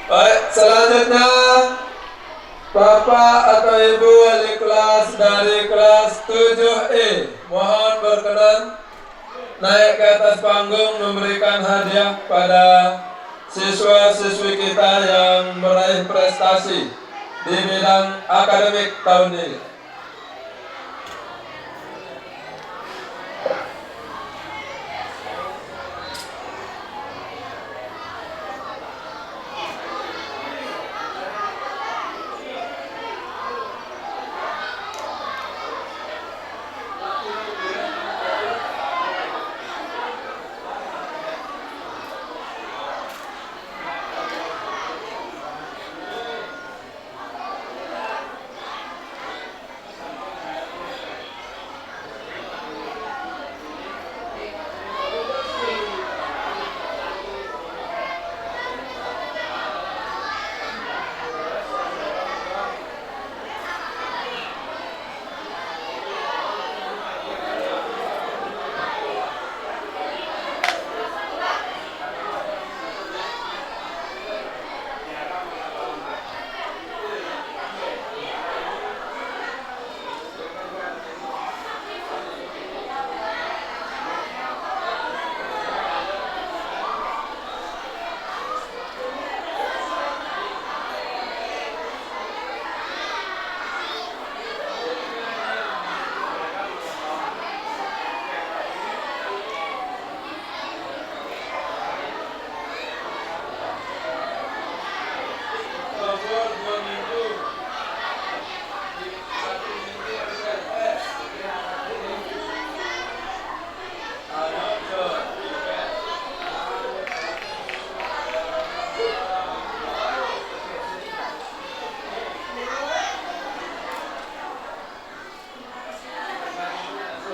Baik, selanjutnya Bapak atau Ibu wali kelas dari kelas 7E mohon berkenan naik ke atas panggung memberikan hadiah pada siswa-siswi kita yang meraih prestasi di bidang akademik tahun ini.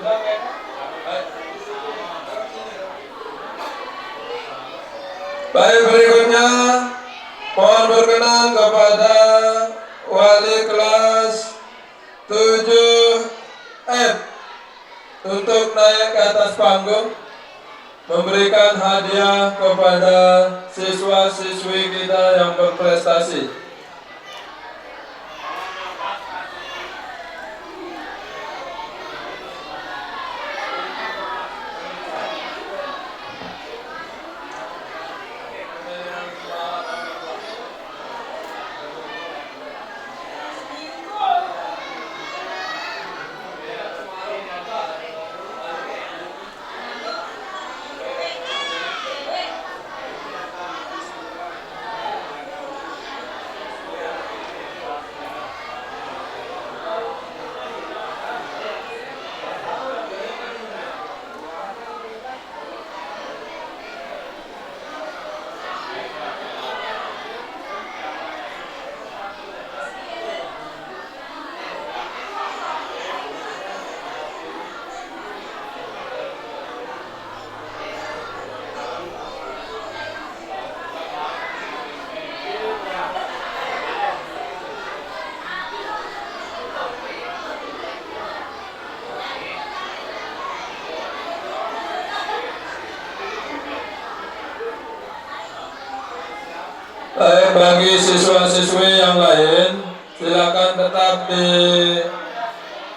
Baik, berikutnya mohon berkenan kepada wali kelas 7F untuk naik ke atas panggung memberikan hadiah kepada siswa-siswi kita yang berprestasi. Bagi siswa-siswi yang lain, silakan tetap di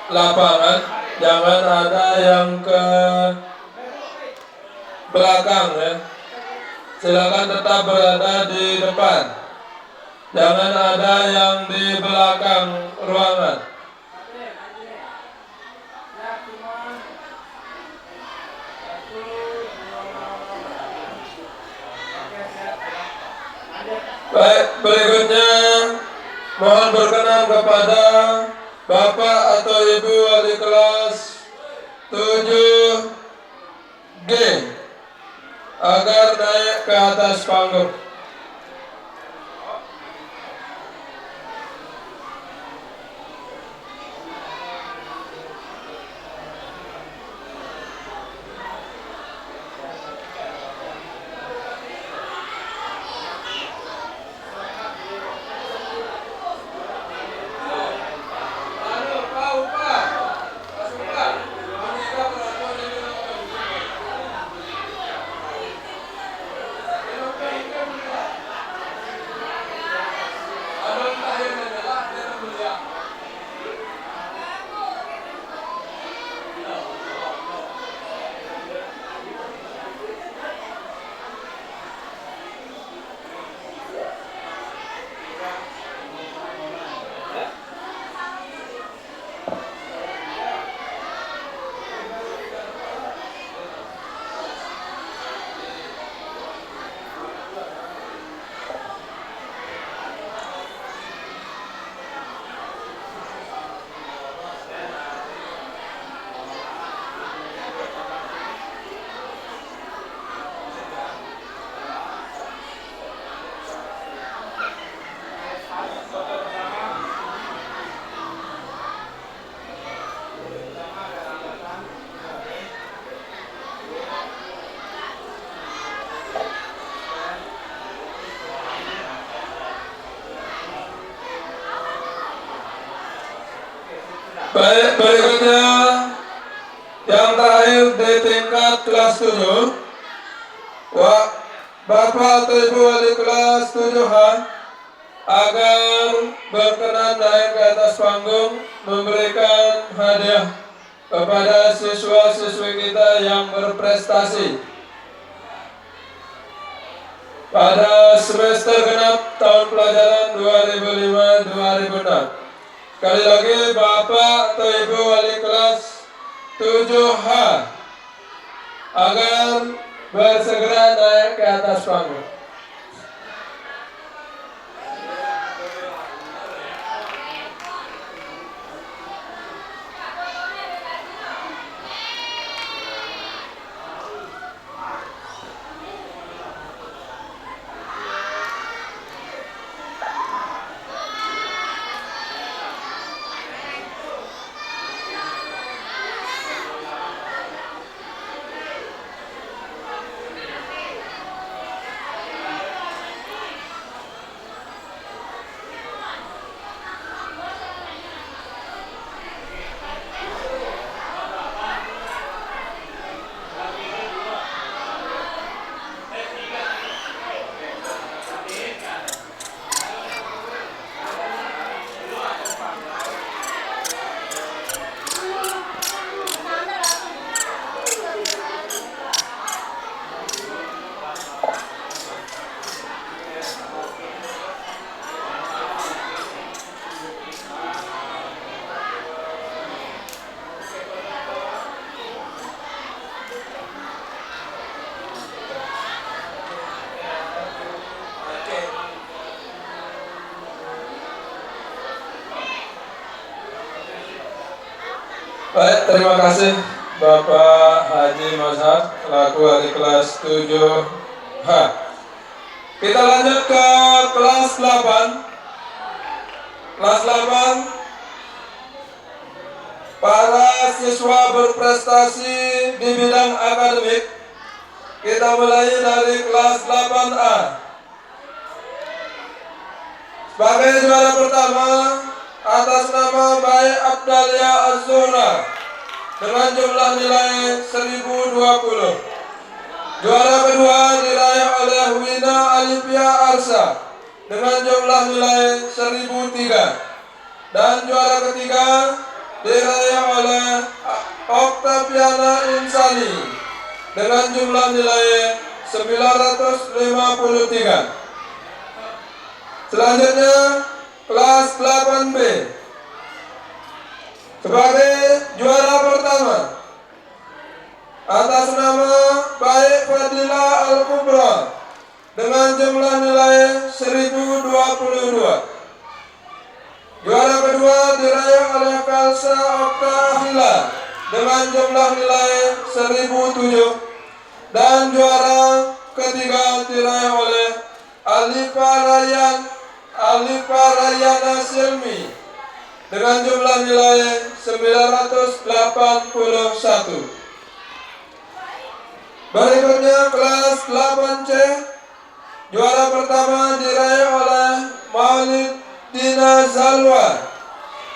lapangan, jangan ada yang ke belakang ya. Silakan tetap berada di depan, jangan ada yang di belakang ruangan. Baik, berikutnya mohon berkenan kepada Bapak atau Ibu wali kelas 7G agar naik ke atas panggung. Baik, berikutnya yang terakhir di tingkat kelas 7, Bapak atau Ibu wali kelas 7H agar berkenan naik ke atas panggung memberikan hadiah kepada siswa-siswi kita yang berprestasi pada semester genap tahun pelajaran 2005-2006. Sekali lagi, Bapak atau Ibu wali kelas 7H agar bersegera naik ke atas panggung. Baik, terima kasih Bapak Haji Mazhar selaku wali kelas 7H. Kita lanjut ke kelas 8. Kelas 8, para siswa berprestasi di bidang akademik. Kita mulai dari kelas 8A. Sebagai juara pertama atas nama Baik Abdalia Az-Zuhra dengan jumlah nilai 1020. Juara kedua diraih oleh Wina Alifia Arsa dengan jumlah nilai 1003. Dan juara ketiga diraih oleh Oktaviana Insani dengan jumlah nilai 953. Selanjutnya kelas 8B. Sebagai juara pertama atas nama Baik Fadila Al-Kubra dengan jumlah nilai 1022. Juara kedua diraih oleh Kalsa Oktahila dengan jumlah nilai 1007. Dan juara ketiga diraih oleh Alifa Rayana Silmi dengan jumlah nilai 981. Berikutnya kelas 8C. Juara pertama diraih oleh Maulidina Zalwa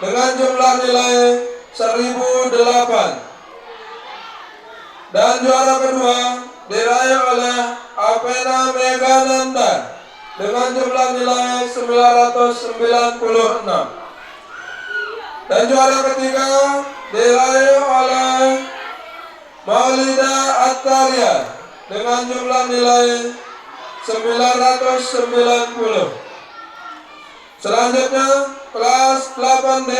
dengan jumlah nilai 1008. Dan juara kedua diraih oleh Apena Megananda dengan jumlah nilai 996. Dan juara ketiga diraih oleh Maulida Ataria dengan jumlah nilai 990. Selanjutnya kelas 8D.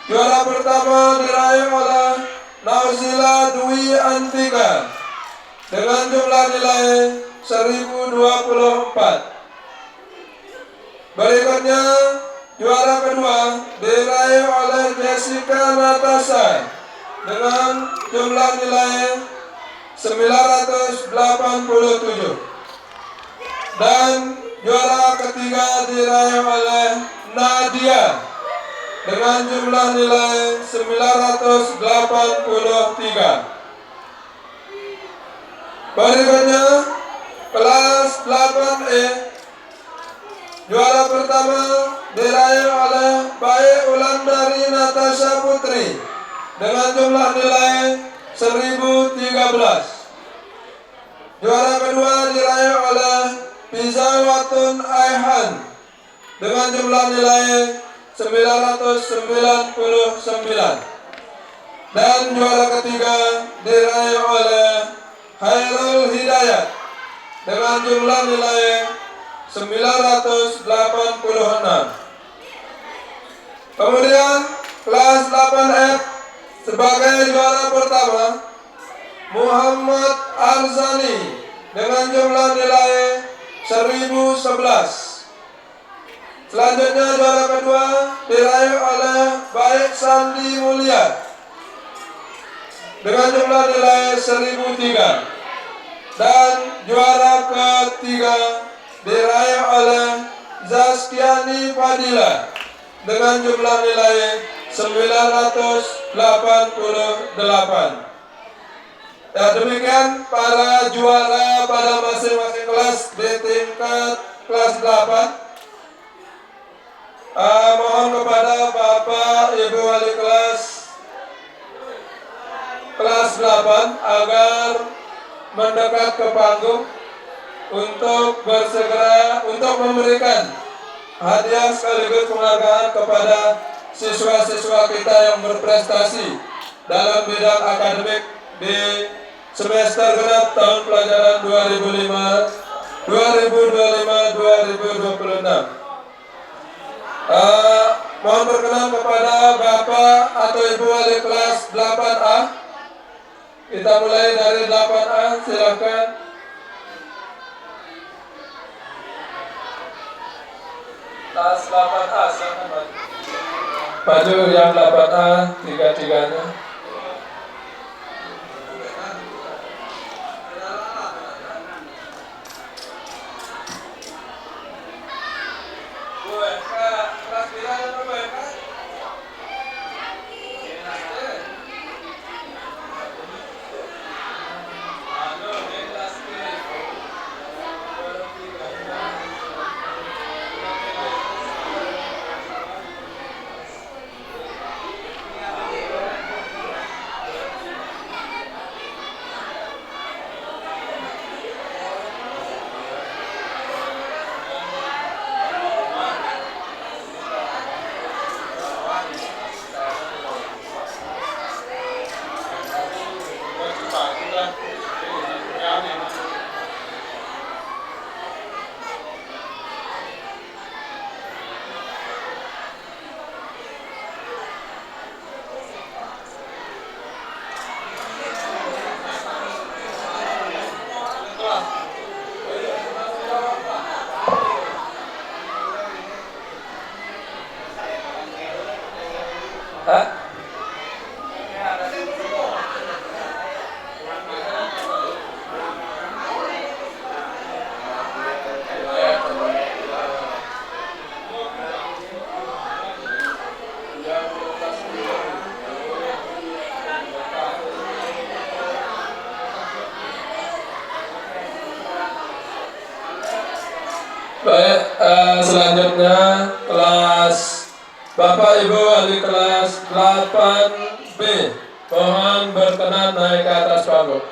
Juara pertama diraih oleh Nauzila Dwi Antika dengan jumlah nilai 1024. Berikutnya juara kedua diraih oleh Jessica Natasha dengan jumlah nilai 987. Dan juara ketiga diraih oleh Nadia dengan jumlah nilai 983. Berikutnya kelas 8E. Juara pertama diraih oleh Baik Ulandari Natasha Putri dengan jumlah nilai 1013. Juara kedua diraih oleh Pizawatun Aihan dengan jumlah nilai 999. Dan juara ketiga diraih oleh Hairul Hidayat dengan jumlah nilai 986. Kemudian kelas 8F. Sebagai juara pertama Muhammad Arzani dengan jumlah nilai 1011. Selanjutnya juara kedua diraih oleh Baik Sandi Mulia dengan jumlah nilai 1003. Dan juara ketiga diraih oleh Zaskiani Fadila dengan jumlah nilai 988. Ya, demikian para juara pada masing-masing kelas di tingkat kelas 8. Mohon kepada Bapak Ibu Wali kelas 8 agar mendekat ke panggung untuk bersegera untuk memberikan hadiah sekaligus penghargaan kepada siswa-siswa kita yang berprestasi dalam bidang akademik di semester genap tahun pelajaran 2025-2026. Mohon berkenan kepada Bapak atau Ibu Wali kelas 8A. Kita mulai dari 8A, silakan. Kelas 8A, silakan Pak. Maju yang 8A, tiga-tiganya. Baik, selanjutnya kelas Bapak Ibu wali kelas 8B, mohon berkenan naik ke atas panggung.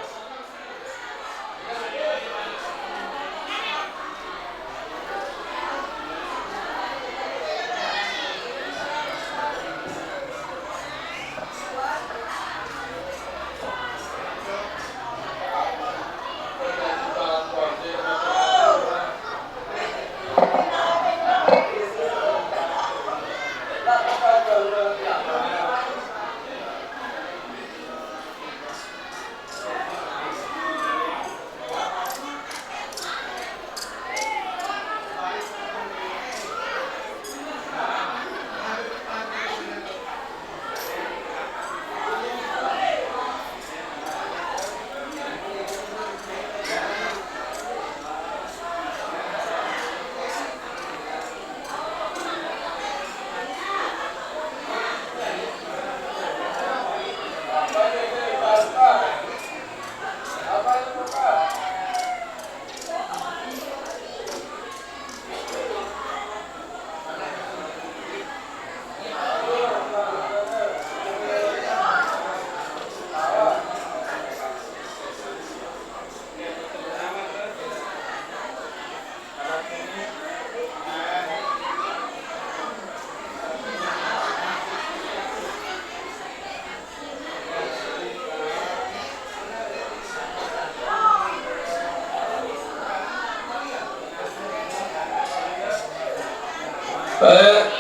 Baik,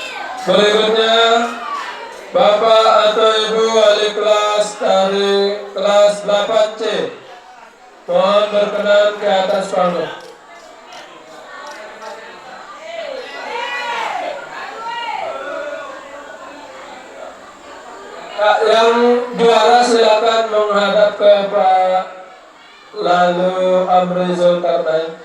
berikutnya Bapak atau Ibu wali kelas dari kelas 8C, mohon berkenan ke atas panggung. Yang juara silakan menghadap ke Pak Lalu Amri Zulkarnain.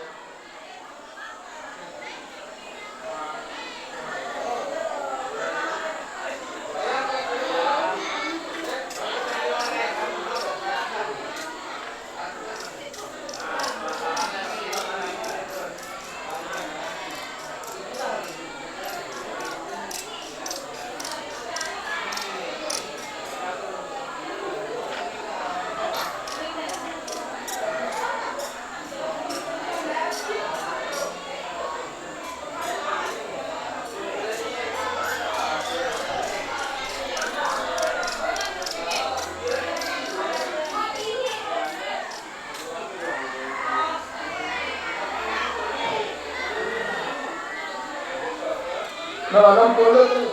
Nah, 60 nih.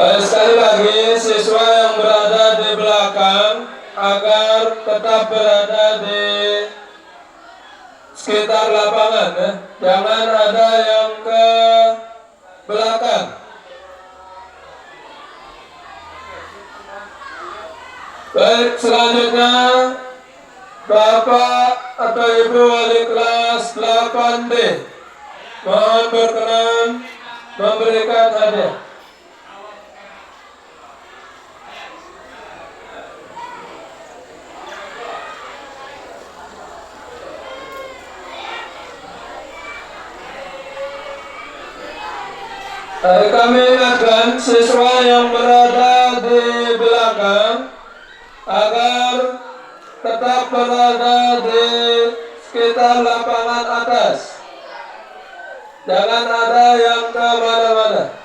Sekali lagi, siswa yang berada di belakang agar tetap berada di sekitar lapangan ya. Jangan ada yang ke belakang. Baik, selanjutnya Bapak atau Ibu wali kelas 8D mohon berkenan memberikan hadiah. Kami ingatkan siswa yang berada di belakang agar tetap berada di sekitar lapangan atas. Jangan ada yang ke mana-mana.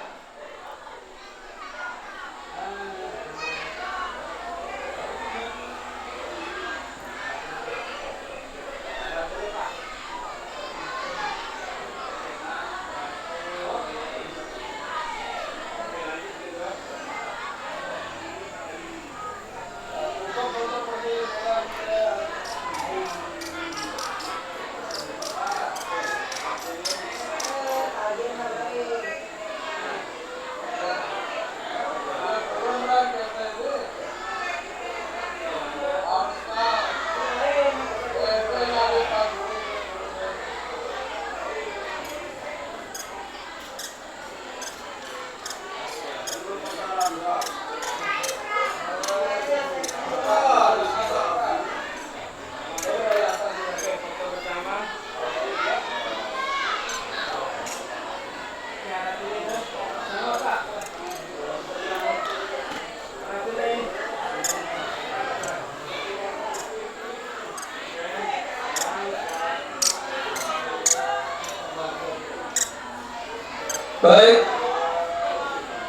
Baik,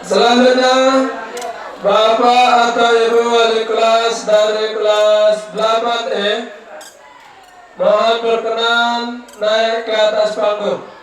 selanjutnya Bapak atau Ibu wali kelas dari kelas 8E mohon berkenan naik ke atas panggung.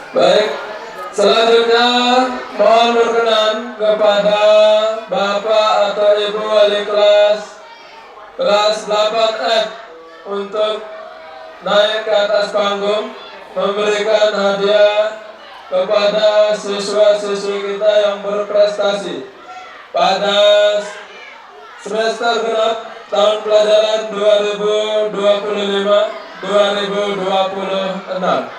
Baik, selanjutnya mohon berkenan kepada Bapak atau Ibu wali kelas 8F untuk naik ke atas panggung memberikan hadiah kepada siswa-siswi kita yang berprestasi pada semester genap tahun pelajaran 2025-2026.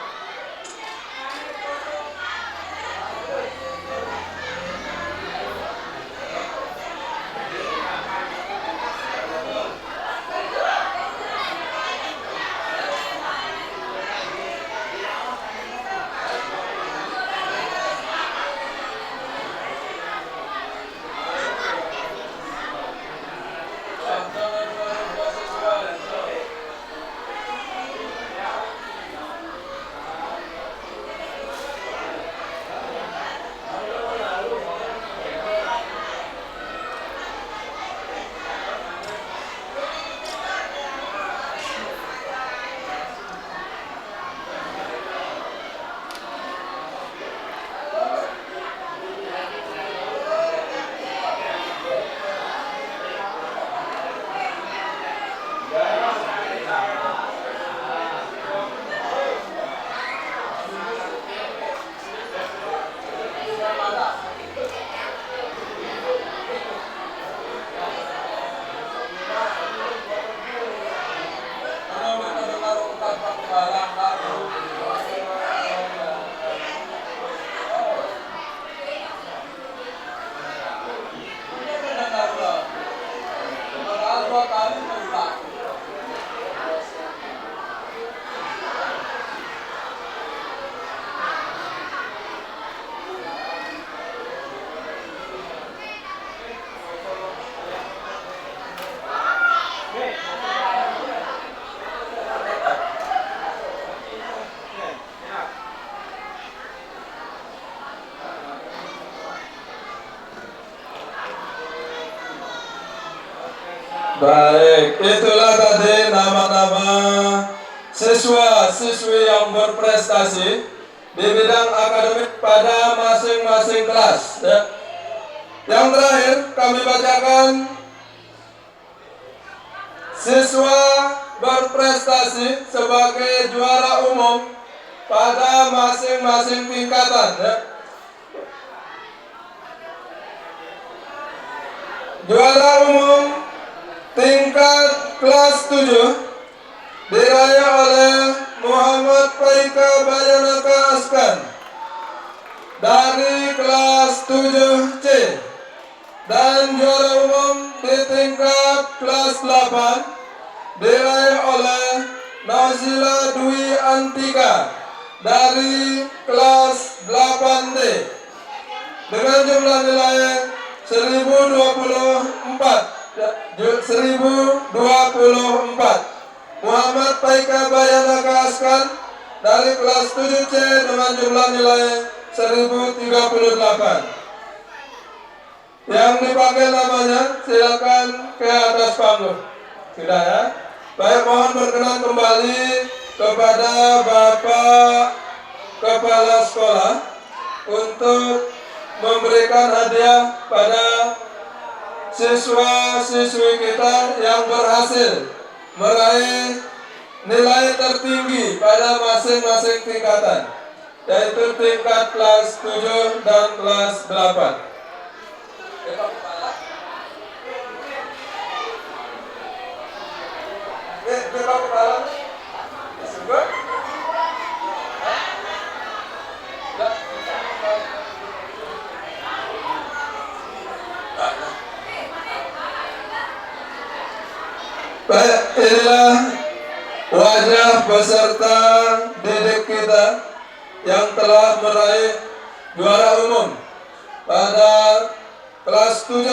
Baik, itulah tadi nama-nama siswa-siswi yang berprestasi di bidang akademik pada masing-masing kelas. Ya. Yang terakhir kami bacakan siswa berprestasi sebagai juara umum pada masing-masing tingkatan. Ya. Juara umum tingkat kelas 7 diraih oleh Muhammad Paika Bayanaka Askan dari kelas 7C, dan juara umum di tingkat kelas 8 diraih oleh Nazila Dwi Antika dari kelas 8D dengan jumlah nilai 1024. Muhammad Paika Bayanaka Askan dari kelas 7C dengan jumlah nilai 1038. Yang dipanggil namanya silakan ke atas panggung. Sudah ya? Baik, mohon berkenan kembali kepada Bapak Kepala Sekolah untuk memberikan hadiah pada siswa-siswi kita yang berhasil meraih nilai tertinggi pada masing-masing tingkatan, yaitu tingkat kelas 7 dan kelas 8. Baik, inilah wajah peserta didik kita yang telah meraih juara umum pada kelas 7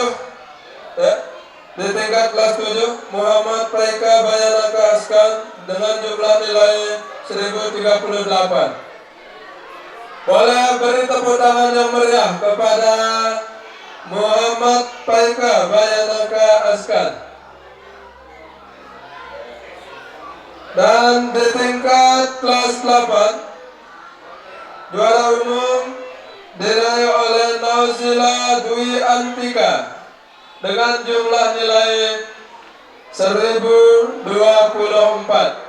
ya. Di tingkat kelas 7 Muhammad Paika Bayanaka Askan dengan jumlah nilai 1038. Boleh beri tepuk tangan yang meriah kepada Muhammad Paika Bayanaka Askan. Dan di tingkat kelas 8 juara umum diraih oleh Nauzila Dwi Antika dengan jumlah nilai 1024.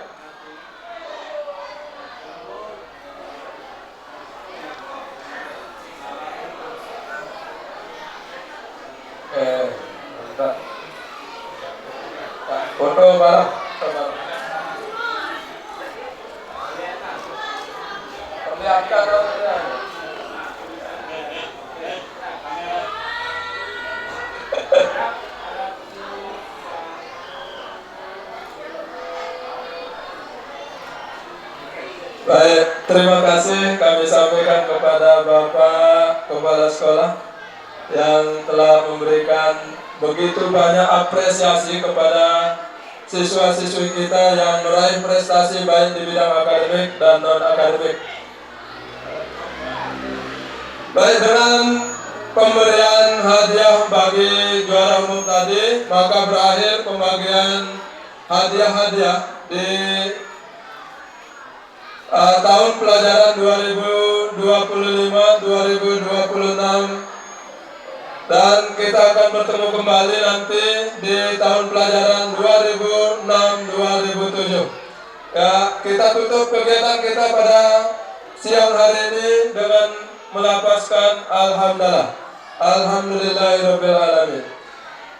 Foto bareng. Perlihatkan hasilnya. Baik, terima kasih kami sampaikan kepada Bapak Kepala Sekolah yang telah memberikan begitu banyak apresiasi kepada siswa-siswi kita yang meraih prestasi baik di bidang akademik dan non-akademik. Baik, dengan pemberian hadiah bagi juara umum tadi, maka berakhir pembagian hadiah-hadiah di tahun pelajaran 2025-2026, dan kita akan bertemu kembali nanti di tahun pelajaran 2006-2007. Ya, kita tutup kegiatan kita pada siang hari ini dengan melafazkan alhamdulillah. Alhamdulillahirabbil alamin.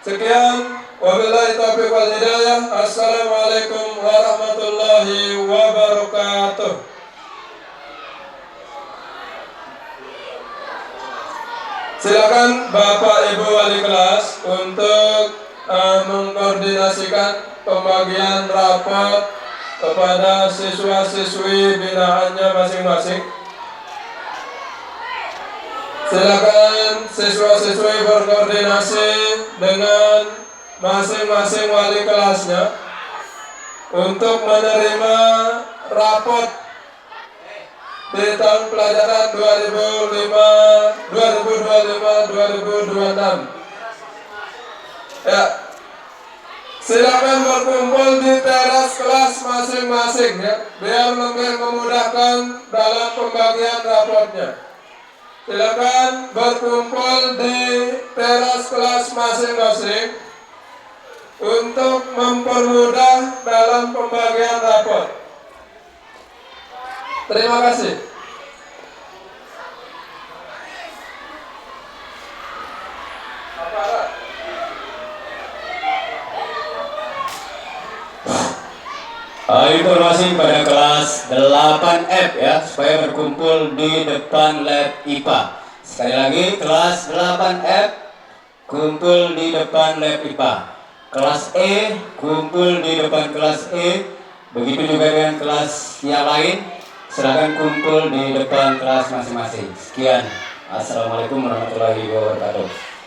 Sekian, wabillahi taufiq wal hidayah. Assalamualaikum warahmatullahi wabarakatuh. Silakan Bapak Ibu Wali kelas untuk mengkoordinasikan pembagian rapot kepada siswa-siswi binaannya masing-masing. Silakan siswa-siswi berkoordinasi dengan masing-masing wali kelasnya untuk menerima rapot di tahun pelajaran 2025-2026. Ya, Silakan berkumpul di teras kelas masing-masing ya, biar lebih memudahkan dalam pembagian raportnya. Silakan berkumpul di teras kelas masing-masing untuk mempermudah dalam pembagian rapor. Terima kasih. Informasi pada kelas 8F ya, supaya berkumpul di depan lab IPA. Sekali lagi, kelas 8F kumpul di depan lab IPA. Kelas E kumpul di depan kelas E. Begitu juga dengan kelas yang lain. Silakan kumpul di depan kelas masing-masing. Sekian. Assalamualaikum warahmatullahi wabarakatuh.